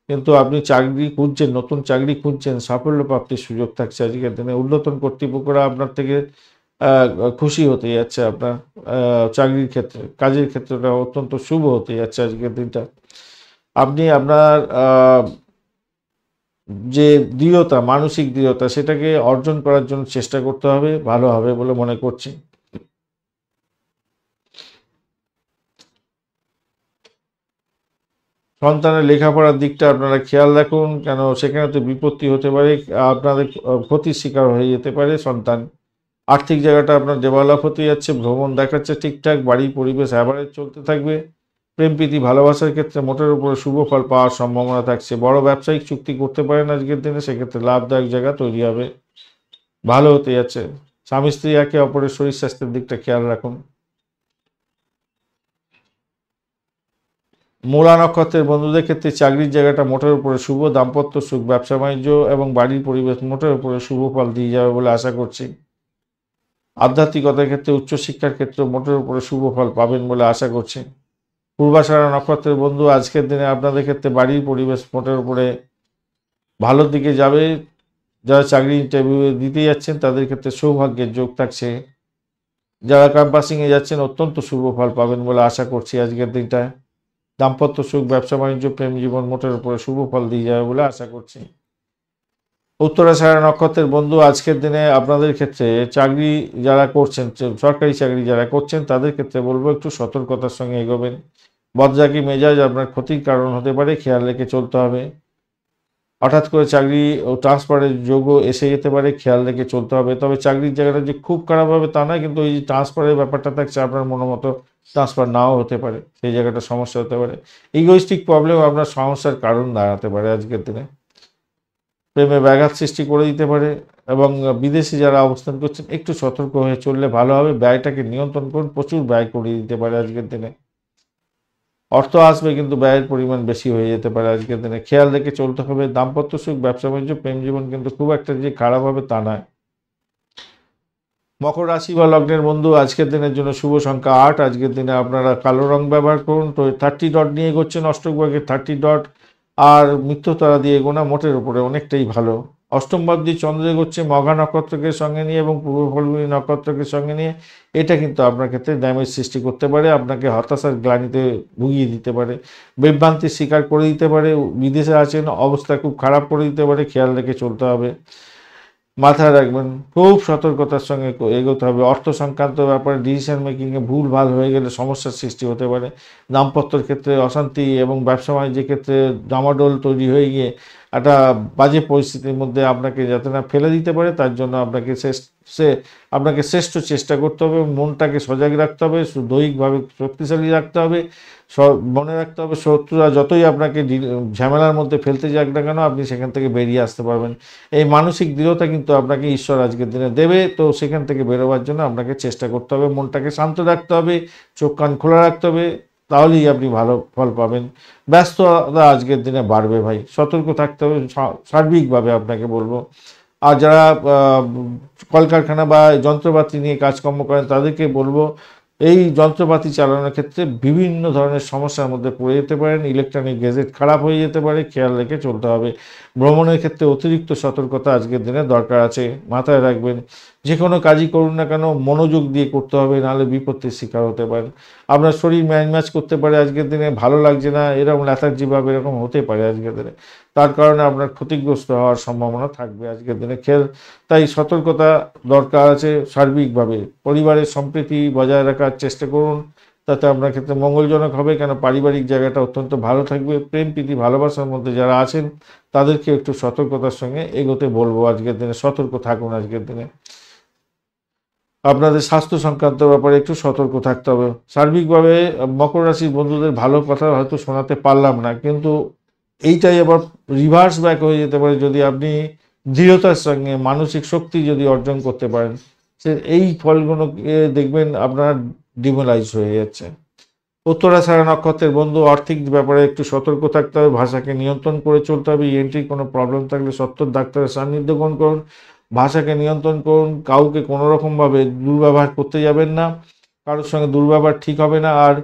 কিন্তু আপনি চাকরি খুঁজছেন, নতুন চাকরি খুঁজছেন, সাফল্য প্রাপ্তির সুযোগ থাকছে আজকের দিনে। ঊর্ধ্বতন কর্তৃপক্ষরা আপনার থেকে খুশি হতে যাচ্ছে, আপনার চাকরির ক্ষেত্রে, কাজের ক্ষেত্রটা অত্যন্ত শুভ হতে যাচ্ছে আজকের দিনটা। আপনি আপনার যে দৃঢ়তা, মানসিক দৃঢ়তা, সেটাকে অর্জন করার জন্য চেষ্টা করতে হবে, ভালো হবে বলে মনে করছি। সন্তানের লেখাপড়ার দিকটা আপনারা খেয়াল রাখুন, কেন সেখানে তো বিপত্তি হতে পারে, আপনাদের ক্ষতির শিকার হয়ে যেতে পারে সন্তান। আর্থিক জায়গাটা আপনার ডেভেলপ হতে যাচ্ছে, ভ্রমণ দেখাচ্ছে ঠিকঠাক, বাড়ির পরিবেশ অ্যাভারেজ চলতে থাকবে। প্রেম প্রীতি ভালোবাসার ক্ষেত্রে মোটের উপরে শুভ ফল পাওয়ার সম্ভাবনা থাকছে। বড় ব্যবসায়িক চুক্তি করতে পারেন আজকের দিনে, সেক্ষেত্রে লাভদায়ক জায়গা তৈরি হবে, ভালো হতে যাচ্ছে। স্বামী স্ত্রী একে অপরের শরীর স্বাস্থ্যের দিকটা খেয়াল রাখুন। মূলা নক্ষত্রের বন্ধুদের ক্ষেত্রে চাকরির জায়গাটা মোটের উপরে শুভ, দাম্পত্য সুখ, ব্যবসা বাণিজ্য এবং বাড়ির পরিবেশ মোটের উপরে শুভ ফল দিয়ে যাবে বলে আশা করছি। আধ্যাত্মিকতার ক্ষেত্রে উচ্চশিক্ষার ক্ষেত্রে মোটের উপরে শুভ ফল পাবেন বলে আশা করছি। পূর্বাষাঢ়া নক্ষত্রের বন্ধু আজকের দিনে আপনাদের ক্ষেত্রে বাড়ির পরিবেশ মোটের উপরে ভালোর দিকে যাবে। যারা চাকরি ইন্টারভিউ দিতে যাচ্ছেন তাদের ক্ষেত্রে সৌভাগ্যের যোগ থাকছে। যারা ক্যাম্পাসিংয়ে যাচ্ছেন অত্যন্ত শুভ ফল পাবেন বলে আশা করছি আজকের দিনটায়। দাম্পত্য সুখ, ব্যবসা বাণিজ্য, প্রেম জীবন মোটের উপরে শুভ ফল দিয়ে যাবে বলে আশা করছি। উত্তরাষাঢ়া নক্ষত্রের বন্ধু আজকের দিনে আপনাদের ক্ষেত্রে চাকরি যারা করছেন, সরকারি চাকরি যারা করছেন তাদের ক্ষেত্রে বলবো একটু সতর্কতার সঙ্গে এগোবেন। বদজাকি মেজাজ আপনার ক্ষতির কারণ হতে পারে, খেয়াল রেখে চলতে হবে। হঠাৎ করে চাকরি ও ট্রান্সফারের যোগও এসে যেতে পারে, খেয়াল রেখে চলতে হবে। তবে চাকরির জায়গাটা যে খুব খারাপ হবে তা নয়, কিন্তু ওই যে ট্রান্সফারের ব্যাপারটা থাকছে, আপনার মতো ট্রান্সফার নাও হতে পারে, সেই জায়গাটা সমস্যা হতে পারে। ইগোইস্টিক প্রবলেম আপনার সমস্যার কারণ দাঁড়াতে পারে আজকের দিনে। প্রেমে ব্যাঘাত সৃষ্টি করে দিতে পারে এবং বিদেশে যারা অবস্থান করছেন একটু সতর্ক হয়ে চললে ভালো হবে। ব্যয়টাকে নিয়ন্ত্রণ করুন, প্রচুর ব্যয় করিয়ে দিতে পারে আজকের দিনে। অর্থ আসবে কিন্তু ব্যয়ের পরিমাণ বেশি হয়ে যেতে পারে আজকের দিনে, খেয়াল রেখে চলতে হবে। দাম্পত্য সুখ, ব্যবসা বাণিজ্য, প্রেম জীবন কিন্তু খুব একটা যে খারাপ হবে তা নয়। মকর রাশি বা লগ্নের বন্ধু আজকের দিনের জন্য শুভ সংখ্যা 8। আজকের দিনে আপনারা কালো রং ব্যবহার করুন। তো 30 ডট নিয়ে এগোচ্ছেন, অষ্টক ভাগে 30 ডট আর মৃত্যুতারা দিয়ে এগোনা মোটের উপরে অনেকটাই ভালো। অষ্টম ভাব দিয়ে চন্দ্র এগোচ্ছে মঘা নক্ষত্রকে সঙ্গে নিয়ে এবং পূর্ব ফল্গুনী নক্ষত্রকে সঙ্গে নিয়ে। এটা কিন্তু আপনার ক্ষেত্রে ড্যামেজ সৃষ্টি করতে পারে, আপনাকে হতাশার গ্লানিতে ভুগিয়ে দিতে পারে, বিভ্রান্তির শিকার করে দিতে পারে। বিদেশে আছেন, অবস্থা খুব খারাপ করে দিতে পারে, খেয়াল রেখে চলতে হবে, মাথায় রাখবেন। খুব সতর্কতার সঙ্গে এগোতে হবে। অর্থ সংক্রান্ত ব্যাপারে ডিসিশন মেকিংয়ে ভুল ভাল হয়ে গেলে সমস্যার সৃষ্টি হতে পারে। দাম্পত্যের ক্ষেত্রে অশান্তি এবং ব্যবসা বাণিজ্যের ক্ষেত্রে ডামাডোল তৈরি হয়ে গিয়ে একটা বাজে পরিস্থিতির মধ্যে আপনাকে যাতে না ফেলে দিতে পারে, তার জন্য আপনাকে শ্রেষ্ঠ চেষ্টা করতে হবে। মনটাকে সজাগ রাখতে হবে, দৈহিকভাবে শক্তিশালী রাখতে হবে। মনে রাখতে হবে শত্রুরা যতই আপনাকে ঝামেলার মধ্যে ফেলতে যাক না কেন, আপনি সেখান থেকে বেরিয়ে আসতে পারবেন। এই মানসিক দৃঢ়তা কিন্তু আপনাকে ঈশ্বর আজকের দিনে দেবে। তো সেখান থেকে বেরোবার জন্য আপনাকে চেষ্টা করতে হবে, মনটাকে শান্ত রাখতে হবে, চোখ কান খোলা রাখতে হবে, তাহলেই আপনি ভালো ফল পাবেন। ব্যস্ততা আজকের দিনে বাড়বে ভাই, সতর্ক থাকতে হবে সার্বিকভাবে আপনাকে বলবো। আর যারা কলকারখানা বা যন্ত্রপাতি নিয়ে কাজকর্ম করেন তাদেরকে বলবো এই যন্ত্রপাতি চালানোর ক্ষেত্রে বিভিন্ন ধরনের সমস্যার মধ্যে পড়ে যেতে পারেন। ইলেকট্রনিক গ্যাজেট খারাপ হয়ে যেতে পারে, খেয়াল রেখে চলতে হবে। ভ্রমণের ক্ষেত্রে অতিরিক্ত সতর্কতা আজকের দিনে দরকার আছে, মাথায় রাখবেন। যে কোনো কাজই করুন না কেন মনোযোগ দিয়ে করতে হবে, নাহলে বিপত্তির শিকার হতে পারেন। আপনার শরীর ম্যাচ করতে পারে আজকের দিনে, ভালো লাগছে না এরকম ল্যাথার্জি ভাব এরকম হতে পারে আজকের দিনে, তার কারণে আপনার ক্ষতিগ্রস্ত হওয়ার সম্ভাবনা থাকবে আজকের দিনে। তাই সতর্কতা দরকার আছে সার্বিকভাবে। পরিবারের সম্প্রীতি বজায় রাখার চেষ্টা করুন, তাতে আপনার ক্ষেত্রে মঙ্গলজনক হবে, কেন পারিবারিক জায়গাটা অত্যন্ত ভালো থাকবে। প্রেম প্রীতি ভালোবাসার মধ্যে যারা আছেন তাদেরকে একটু সতর্কতার সঙ্গে এগোতে বলবো আজকের দিনে, সতর্ক থাকুন আজকের দিনে। আপনাদের স্বাস্থ্য সংক্রান্ত ব্যাপারে একটু সতর্ক থাকতে হবে। সার্বিকভাবে মকর রাশির বন্ধুদের ভালো কথা হয়তো শোনাতে পারলাম না, কিন্তু এইটাই আবার রিভার্স ব্যাক হয়ে যেতে পারে যদি আপনি দৃঢ়তার সঙ্গে মানসিক শক্তি যদি অর্জন করতে পারেন। সে এই ফলগুলোকে দেখবেন আপনার ডিমোলাইজ হয়ে যাচ্ছে। উত্তরাষাঢ়া নক্ষত্রের বন্ধু আর্থিক ব্যাপারে একটু সতর্ক থাকতে হবে, ভাষাকে নিয়ন্ত্রণ করে চলতে হবে। এন্ট্রি কোনো প্রবলেম থাকলে সত্তর ডাক্তারের সান্নিধ্য গ্রহণ করুন, ভাষাকে নিয়ন্ত্রণ করুন, কাউকে কোনো রকমভাবে দুর্ব্যবহার করতে যাবেন না, কারোর সঙ্গে দুর্ব্যবহার ঠিক হবে না। আর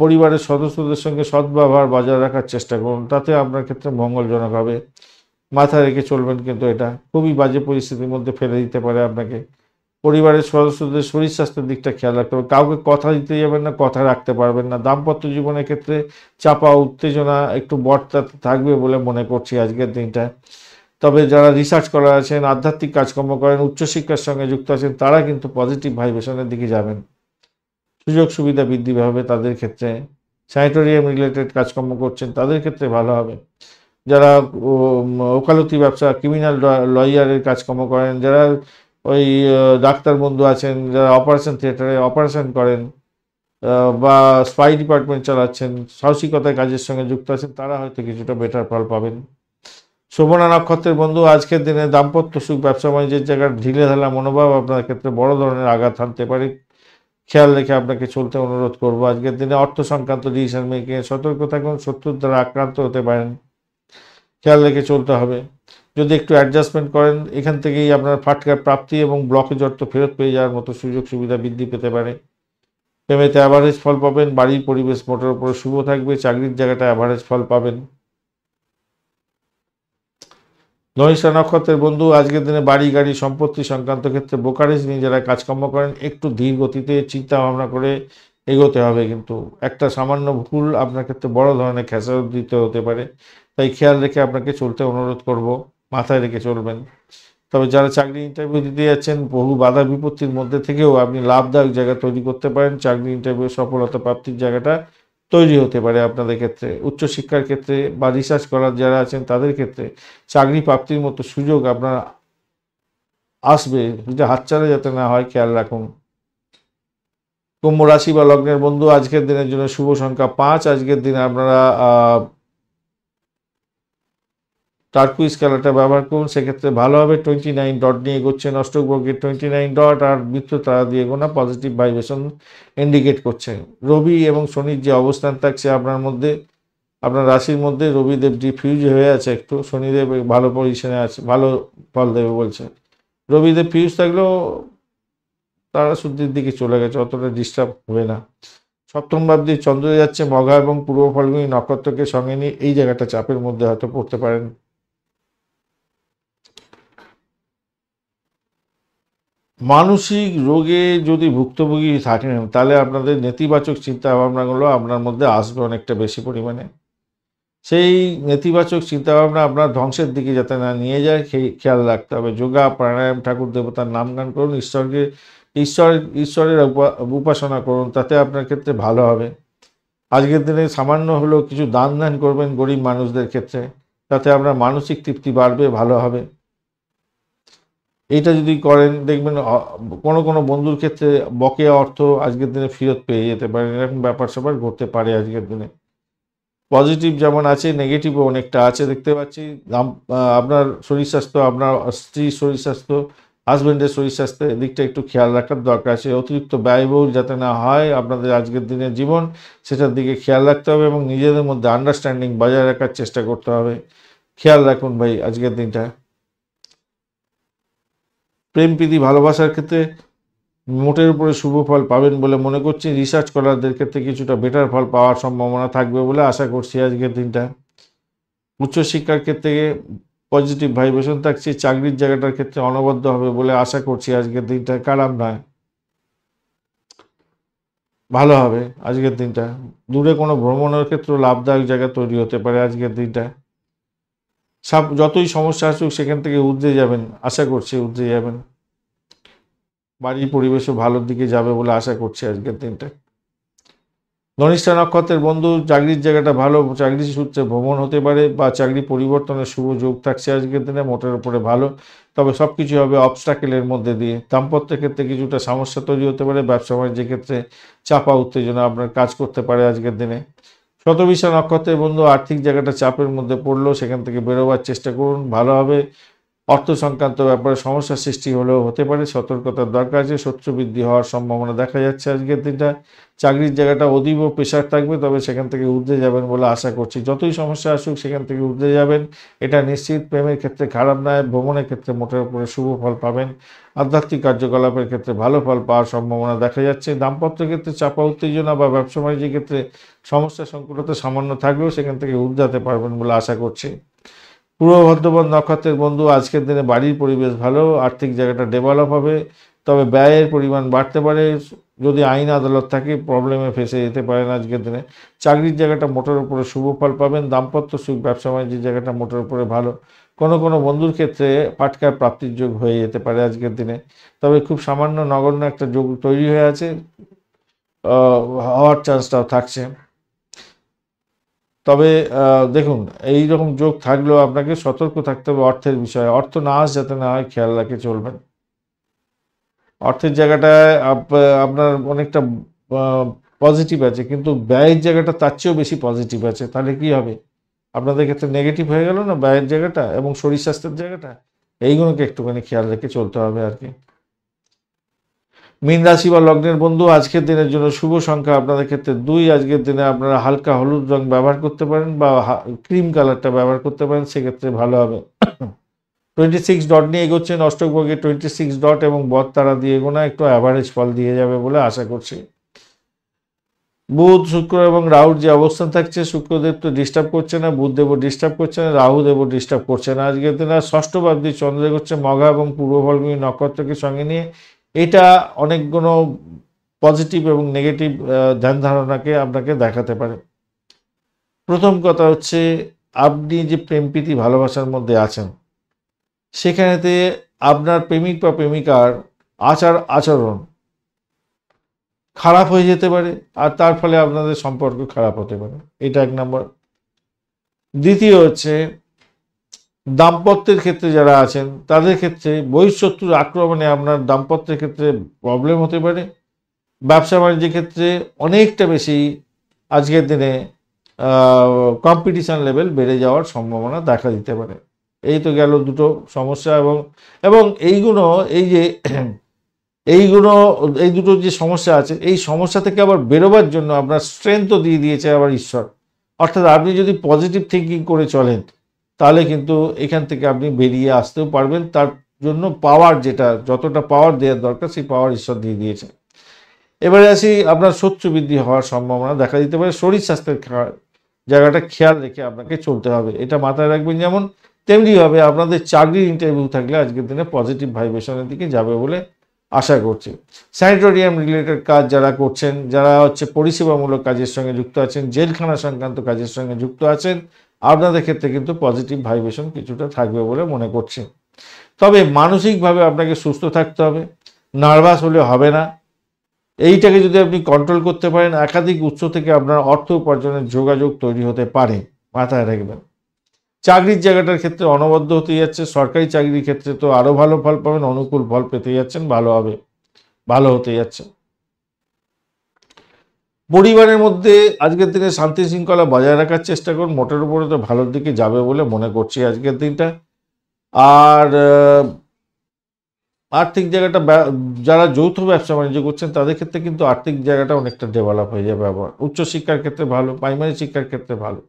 পরিবারের সদস্যদের সঙ্গে সদ্ব্যবহার বজায় রাখার চেষ্টা করুন, তাতে আপনার ক্ষেত্রে মঙ্গলজনক হবে। মাথায় রেখে চলবেন, কিন্তু এটা খুবই বাজে পরিস্থিতির মধ্যে ফেলে দিতে পারে আপনাকে। পরিবারের সদস্যদের শরীর স্বাস্থ্যের দিকটা খেয়াল রাখতে হবে, কাউকে কথা দিতে যাবেন না, কথা রাখতে পারবেন না। দাম্পত্য জীবনের ক্ষেত্রে চাপা উত্তেজনা একটু বর্তাতে থাকবে বলে মনে করছি আজকের দিনটা। তবে যারা রিসার্চ করা আছেন, আধ্যাত্মিক কাজকর্ম করেন, উচ্চশিক্ষার সঙ্গে যুক্ত আছেন, তারা কিন্তু পজিটিভ ভাইব্রেশনের দিকে যাবেন, সুযোগ সুবিধা বৃদ্ধি হবে তাদের ক্ষেত্রে। স্যানিটোরিয়াম রিলেটেড কাজকর্ম করছেন তাদের ক্ষেত্রে ভালো হবে। যারা ওকালতি ব্যবসা, ক্রিমিনাল লয়ারের কাজকর্ম করেন, যারা ওই ডাক্তার বন্ধু আছেন যারা অপারেশন থিয়েটারে অপারেশন করেন, বা স্পাই ডিপার্টমেন্ট চালাচ্ছেন, সাহসিকতায় কাজের সঙ্গে যুক্ত আছেন, তারা হয়তো কিছুটা বেটার ফল পাবেন। শোভনা নক্ষত্রের বন্ধু আজকের দিনে দাম্পত্য সুখ, ব্যবসা বাণিজ্যের জায়গায় ঢিলে ঢালা মনোভাব আপনার ক্ষেত্রে বড় ধরনের আঘাত হানতে পারে, খেয়াল রেখে আপনাকে চলতে অনুরোধ করব। আজকের দিনে অর্থ সংক্রান্ত ডিসিশন মেকিং সতর্ক থাকুন, শত্রুর দ্বারা আক্রান্ত হতে পারেন, খেয়াল রেখে চলতে হবে। যদি একটু অ্যাডজাস্টমেন্ট করেন, এখান থেকেই আপনার ফাটকার প্রাপ্তি এবং ব্লকেজ অর্থ ফেরত পেয়ে যাওয়ার মতো সুযোগ সুবিধা বৃদ্ধি পেতে পারে। প্রেমেতে অ্যাভারেজ ফল পাবেন, বাড়ির পরিবেশ মোটের উপরে শুভ থাকবে, চাকরির জায়গাটা অ্যাভারেজ ফল পাবেন। ধনিষ্ঠা নক্ষত্রের বন্ধু আজকের দিনে বাড়ি গাড়ি সম্পত্তি সংক্রান্ত ক্ষেত্রে ব্রোকারেজ নিয়ে যারা কাজকর্ম করেন, একটু ধীর গতিতে চিন্তা ভাবনা করে এগোতে হবে, কিন্তু একটা সামান্য ভুল আপনার ক্ষেত্রে বড় ধরনের খেসারত দিতে হতে পারে, তাই খেয়াল রেখে আপনাকে চলতে অনুরোধ করব, মাথায় রেখে চলবেন। তবে যারা চাকরি ইন্টারভিউ দিতে যাচ্ছেন, বহু বাধা বিপত্তির মধ্যে থেকেও আপনি লাভদায়ক জায়গা তৈরি করতে পারেন, চাকরি ইন্টারভিউ সফলতা প্রাপ্তির জায়গাটা তৈরি হতে পারে আপনাদের ক্ষেত্রে। উচ্চশিক্ষার ক্ষেত্রে বা রিসার্চ করার যারা আছেন তাদের ক্ষেত্রে চাকরি প্রাপ্তির মতো সুযোগ আপনার আসবে, যেটা হাতছাড়া যাতে না হয় খেয়াল রাখুন। কুম্ভ রাশি বা লগ্নের বন্ধু আজকের দিনের জন্য শুভ সংখ্যা 5। আজকের দিনে আপনারা টার্কুইজ কালারটা ব্যবহার করুন, সেক্ষেত্রে ভালো হবে। 29 ডট নিয়ে এগোচ্ছেন, অষ্টক বর্গের 29 ডট আর বৃত্ত তারা দিয়ে এগোনা পজিটিভ ভাইব্রেশন ইন্ডিকেট করছে। রবি এবং শনির যে অবস্থান থাকছে আপনার মধ্যে, আপনার রাশির মধ্যে রবিদেব ডিফিউজ হয়ে আছে, একটু শনিদেব ভালো পজিশনে আছে, ভালো ফল দেবে বলছে। রবিদেব ফিউজ থাকলেও তারা শুদ্ধির দিকে চলে গেছে, অতটা ডিস্টার্ব হবে না। সপ্তম ভাব দিয়ে চন্দ্র যাচ্ছে, মঘা এবং পূর্ব ফাল্গুনী নক্ষত্রকে সঙ্গে নিয়ে এই জায়গাটা চাপের মধ্যে হয়তো পড়তে পারেন। মানসিক রোগে যদি ভুক্তভোগী থাকেন, তাহলে আপনাদের নেতিবাচক চিন্তা ভাবনাগুলো আপনার মধ্যে আসবে অনেকটা বেশি পরিমাণে। সেই নেতিবাচক চিন্তাভাবনা আপনার ধ্বংসের দিকে যাতে না নিয়ে যায় খেয়াল রাখতে হবে। যোগা, প্রাণায়াম, ঠাকুর দেবতার নাম গান করুন, ঈশ্বরের উপাসনা করুন, তাতে আপনার ক্ষেত্রে ভালো হবে। আজকের দিনে সামান্য হলেও কিছু দান ধ্যান করবেন গরিব মানুষদের ক্ষেত্রে, তাতে আপনার মানসিক তৃপ্তি বাড়বে, ভালো হবে। এইটা যদি করেন দেখবেন কোনো কোনো বন্ধুর ক্ষেত্রে বকেয়া অর্থ আজকের দিনে ফেরত পেয়ে যেতে পারেন, এরকম ব্যাপার স্যাপার ঘটতে পারে আজকের দিনে। পজিটিভ যেমন আছে, নেগেটিভও অনেকটা আছে দেখতে পাচ্ছি। আপনার শরীর স্বাস্থ্য, আপনার স্ত্রীর শরীর স্বাস্থ্য, হাজব্যান্ডের শরীর স্বাস্থ্যের দিকটা একটু খেয়াল রাখার দরকার আছে। অতিরিক্ত ব্যয়বহুল যাতে না হয় আপনাদের আজকের দিনের জীবন, সেটার দিকে খেয়াল রাখতে হবে এবং নিজেদের মধ্যে আন্ডারস্ট্যান্ডিং বজায় রাখার চেষ্টা করতে হবে। খেয়াল রাখুন ভাই আজকের দিনটা। প্রেম প্রীতি ভালোবাসার ক্ষেত্রে মোটের উপরে শুভ ফল পাবেন বলে মনে করছি। রিসার্চ করারদের ক্ষেত্রে কিছুটা বেটার ফল পাওয়ার সম্ভাবনা থাকবে বলে আশা করছি আজকের দিনটা। উচ্চশিক্ষার ক্ষেত্রে পজিটিভ ভাইব্রেশন থাকছে, চাকরির জায়গাটার ক্ষেত্রে অনবদ্য হবে বলে আশা করছি আজকের দিনটা। খারাপ নয়, ভালো হবে আজকের দিনটা। দূরে কোনো ভ্রমণের ক্ষেত্রে লাভদায়ক জায়গা তৈরি হতে পারে আজকের দিনটা। যতই সমস্যা আসুক সেখান থেকে উতরে যাবেন, আশা করছি উতরে যাবেন। বাড়ির পরিবেশও ভালোর দিকে যাবে বলে আশা করছি আজকের দিনটা। ধনিষ্ঠা নক্ষত্রের বন্ধু চাকরির জায়গাটা ভালো, চাকরি সূত্রে ভ্রমণ হতে পারে বা চাকরি পরিবর্তনের শুভ যোগ থাকছে আজকের দিনে, মোটের উপরে ভালো। তবে সব কিছু হবে অবস্ট্রাকেলের মধ্যে দিয়ে। দাম্পত্যের ক্ষেত্রে কিছুটা সমস্যা তৈরি হতে পারে, ব্যবসা বাণিজ্যের ক্ষেত্রে চাপা উত্তেজনা আপনার কাজ করতে পারে আজকের দিনে। শতবিশা নক্ষত্রের বন্ধু আর্থিক জায়গাটা চাপের মধ্যে পড়লেও সেখান থেকে বেরোবার চেষ্টা করুন, ভালো হবে। অর্থ সংক্রান্ত ব্যাপারে সমস্যার সৃষ্টি হলেও হতে পারে, সতর্কতার দরকার আছে। শত্রু বৃদ্ধি হওয়ার সম্ভাবনা দেখা যাচ্ছে আজকের দিনটা। চাকরির জায়গাটা অতীব প্রেশার থাকবে, তবে সেখান থেকে উঠতে যাবেন বলে আশা করছি। যতই সমস্যা আসুক সেখান থেকে উঠতে যাবেন, এটা নিশ্চিত। প্রেমের ক্ষেত্রে খারাপ নয়, ভ্রমণের ক্ষেত্রে মোটের উপরে শুভ ফল পাবেন। আধ্যাত্মিক কার্যকলাপের ক্ষেত্রে ভালো ফল পাওয়ার সম্ভাবনা দেখা যাচ্ছে। দাম্পত্য ক্ষেত্রে চাপা উত্তেজনা বা ব্যবসা বাণিজ্যের ক্ষেত্রে সমস্যা সংকটতা সামান্য থাকলেও সেখান থেকে উঠতে পারবেন বলে আশা করছি। পূর্ব বর্ধমান নক্ষত্রের বন্ধু আজকের দিনে বাড়ির পরিবেশ ভালো, আর্থিক জায়গাটা ডেভেলপ হবে, তবে ব্যয়ের পরিমাণ বাড়তে পারে। যদি আইন আদালত থাকে প্রবলেমে ফেসে যেতে পারেন আজকের দিনে। চাকরির জায়গাটা মোটের উপরে শুভ ফল পাবেন। দাম্পত্য সুখ, ব্যবসা বাণিজ্যের জায়গাটা মোটের উপরে ভালো। কোনো কোনো বন্ধুর ক্ষেত্রে পাটকার প্রাপ্তির যোগ হয়ে যেতে পারে আজকের দিনে, তবে খুব সামান্য নগণ্য একটা যোগ তৈরি হয়ে আছে, হওয়ার চান্সটাও থাকছে। তবে দেখুন, এই রকম যোগ থাকলেও আপনাকে সতর্ক থাকতে হবে অর্থের বিষয়ে, অর্থ নাশ যাতে না হয় খেয়াল রাখে চলবেন। অর্থের জায়গাটায় আপনার অনেকটা পজিটিভ আছে, কিন্তু ব্যয়ের জায়গাটা তার চেয়েও বেশি পজিটিভ আছে। তাহলে কি হবে, আপনাদের ক্ষেত্রে নেগেটিভ হয়ে গেল না ব্যয়ের জায়গাটা এবং শরীর স্বাস্থ্যের জায়গাটা? এইগুলোকে একটুখানি খেয়াল রেখে চলতে হবে আর কি। মীন রাশি বা লগ্নের বন্ধু, আজকের দিনের জন্য শুভ সংখ্যা আপনাদের ক্ষেত্রে 2। আজকের দিনে আপনারা হালকা হলুদ রং ব্যবহার করতে পারেন বা ক্রিম কালারটা ব্যবহার করতে পারেন, সেক্ষেত্রে ভালো হবে। 26 ডট নিয়ে এগোচ্ছেন, অষ্টক বর্গে 26 ডট এবং বদ তারা দিয়ে এগোনা একটু অ্যাভারেজ ফল দিয়ে যাবে বলে আশা করছি। বুধ, শুক্র এবং রাহুর যে অবস্থান থাকছে, শুক্রদেব তো ডিস্টার্ব করছে না, বুধদেবও ডিস্টার্ব করছে না, রাহুদেবও ডিস্টার্ব করছে না। আজকের দিনে ষষ্ঠ ভাবদি চন্দ্র এগোচ্ছে মঘা এবং পূর্ব ফাল্গুনী নক্ষত্রকে সঙ্গে নিয়ে। এটা অনেকগুলো পজিটিভ এবং নেগেটিভ ধ্যান ধারণাকে আপনাকে দেখাতে পারে। প্রথম কথা হচ্ছে, আপনি যে প্রেম প্রীতি ভালোবাসার মধ্যে আছেন, সেখানেতে আপনার প্রেমিক বা প্রেমিকার আচরণ খারাপ হয়ে যেতে পারে, আর তার ফলে আপনাদের সম্পর্ক খারাপ হতে পারে। এটা 1 নম্বর। দ্বিতীয় হচ্ছে, দাম্পত্যের ক্ষেত্রে যারা আছেন তাদের ক্ষেত্রে বহিঃশত্রুর আক্রমণে আপনার দাম্পত্যের ক্ষেত্রে প্রবলেম হতে পারে। ব্যবসা বাণিজ্যের ক্ষেত্রে অনেকটা বেশি আজকের দিনে কম্পিটিশন লেভেল বেড়ে যাওয়ার সম্ভাবনা দেখা দিতে পারে। এই তো গেল দুটো সমস্যা। এবং এইগুলো এই দুটো যে সমস্যা আছে, এই সমস্যা থেকে আবার বেরোবার জন্য আপনার স্ট্রেংথও দিয়ে দিয়েছে আবার ঈশ্বর। অর্থাৎ আপনি যদি পজিটিভ থিঙ্কিং করে চলেন, তাহলে কিন্তু এখান থেকে আপনি বেরিয়ে আসতেও পারবেন। তার জন্য পাওয়ার, যতটা পাওয়ার দেওয়ার দরকার, সেই পাওয়ার ঈশ্বর দিয়ে দিয়েছে। এবারে আসি, আপনার শত্রু বৃদ্ধি হওয়ার সম্ভাবনা দেখা দিতে পারে। শরীর স্বাস্থ্যের জায়গাটা খেয়াল রেখে আপনাকে চলতে হবে, এটা মাথায় রাখবেন। যেমন তেমনিভাবে আপনাদের চাকরির ইন্টারভিউ থাকলে আজকের দিনে পজিটিভ ভাইব্রেশনের দিকে যাবে বলে আশা করছি। স্যানিটোরিয়াম রিলেটেড কাজ যারা করছেন, যারা পরিষেবামূলক কাজের সঙ্গে যুক্ত আছেন, জেলখানা সংক্রান্ত কাজের সঙ্গে যুক্ত আছেন, আপনাদের ক্ষেত্রে কিন্তু পজিটিভ ভাইব্রেশন কিছুটা থাকবে বলে মনে করছি। তবে মানসিকভাবে আপনাকে সুস্থ থাকতে হবে, নার্ভাস হলে হবে না। এইটাকে যদি আপনি কন্ট্রোল করতে পারেন, একাধিক উৎস থেকে আপনার অর্থ উপার্জনের যোগাযোগ তৈরি হতে পারে, মাথায় রাখবেন। চাকরির জায়গাটার ক্ষেত্রে অনবদ্য হতে যাচ্ছে, সরকারি চাকরির ক্ষেত্রে তো আরও ভালো ফল পাবেন, অনুকূল ফল পেতে যাচ্ছেন, ভালো হতে যাচ্ছে। পরিবারের মধ্যে আজকের দিনে শান্তি শৃঙ্খলা বজায় রাখার চেষ্টা করুন, মোটের উপরে তো ভালোর দিকে যাবে বলে মনে করছি আজকের দিনটা। আর আর্থিক জায়গাটা, যারা যৌথ ব্যবসা বাণিজ্য করছেন তাদের ক্ষেত্রে কিন্তু আর্থিক জায়গাটা অনেকটা ডেভেলপ হয়ে যাবে। আবার উচ্চশিক্ষার ক্ষেত্রে ভালো, প্রাইমারি শিক্ষার ক্ষেত্রে ভালো।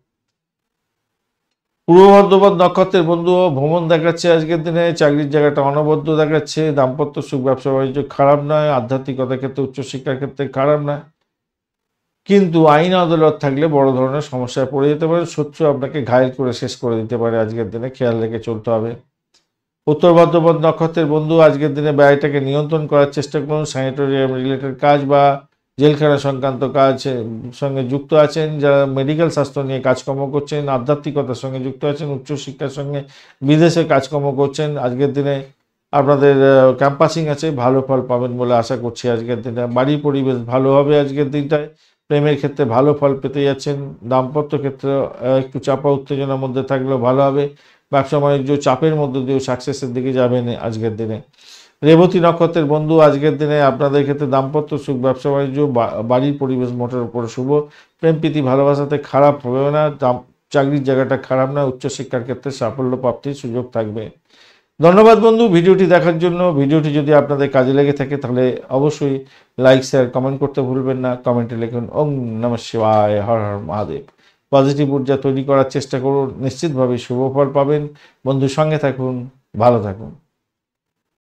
পূর্ব বর্ধমান নক্ষত্রের বন্ধু ভ্রমণ দেখাচ্ছে আজকের দিনে, চাকরির জায়গাটা অনবদ্য দেখাচ্ছে, দাম্পত্য সুখ, ব্যবসা বাণিজ্য খারাপ নয়, আধ্যাত্মিকতার ক্ষেত্রে, উচ্চশিক্ষার ক্ষেত্রে খারাপ নয়, কিন্তু আইন আদালত থাকলে বড় ধরনের সমস্যায় পড়ে যেতে পারে। শত্রু আপনাকে ঘায়েল করে শেষ করে দিতে পারে, আজকের দিনে খেয়াল রেখে চলতে হবে। উত্তর বর্ধমান নক্ষত্রের বন্ধু, আজকের দিনে ব্যয়টাকে নিয়ন্ত্রণ করার চেষ্টা করুন। স্যানিটোরিয়াম রিলেটেড কাজ বা জেলখানা সংক্রান্ত কাজ সঙ্গে যুক্ত আছেন, যারা মেডিকেল স্বাস্থ্য নিয়ে কাজকর্ম করছেন, আধ্যাত্মিকতার সঙ্গে যুক্ত আছেন, উচ্চশিক্ষার সঙ্গে বিদেশে কাজকর্ম করছেন, আজকের দিনে আপনাদের ক্যাম্পাসিং আছে, ভালো ফল পাবেন বলে আশা করছি আজকের দিনে। বাড়ির পরিবেশ ভালো হবে আজকের দিনটায়, প্রেমের ক্ষেত্রে ভালো ফল পেতে যাচ্ছেন, দাম্পত্য ক্ষেত্রে একটু চাপা উত্তেজনার মধ্যে থাকলেও ভালো হবে, ব্যবসা বাণিজ্য চাপের মধ্যে দিয়েও সাকসেসের দিকে যাবেন আজকের দিনে। রেবতী নক্ষত্রের বন্ধু, আজকের দিনে আপনাদের ক্ষেত্রে দাম্পত্য সুখ, ব্যবসা বাণিজ্য, বাড়ির পরিবেশ মোটের উপরে শুভ, প্রেম প্রীতি ভালোবাসাতে খারাপ হবে না, চাকরির জায়গাটা খারাপ না, উচ্চশিক্ষার ক্ষেত্রে সাফল্য প্রাপ্তির সুযোগ থাকবে। ধন্যবাদ বন্ধু ভিডিওটি দেখার জন্য। ভিডিওটি যদি আপনাদের কাজে লেগে থাকে তাহলে অবশ্যই লাইক, শেয়ার, কমেন্ট করতে ভুলবেন না। কমেন্টে লিখুন ওম নমঃ শিবায়, হর হর মহাদেব। পজিটিভ ঊর্জা তৈরি করার চেষ্টা করুন, নিশ্চিতভাবে শুভ ফল পাবেন। বন্ধুর সঙ্গে থাকুন, ভালো থাকুন।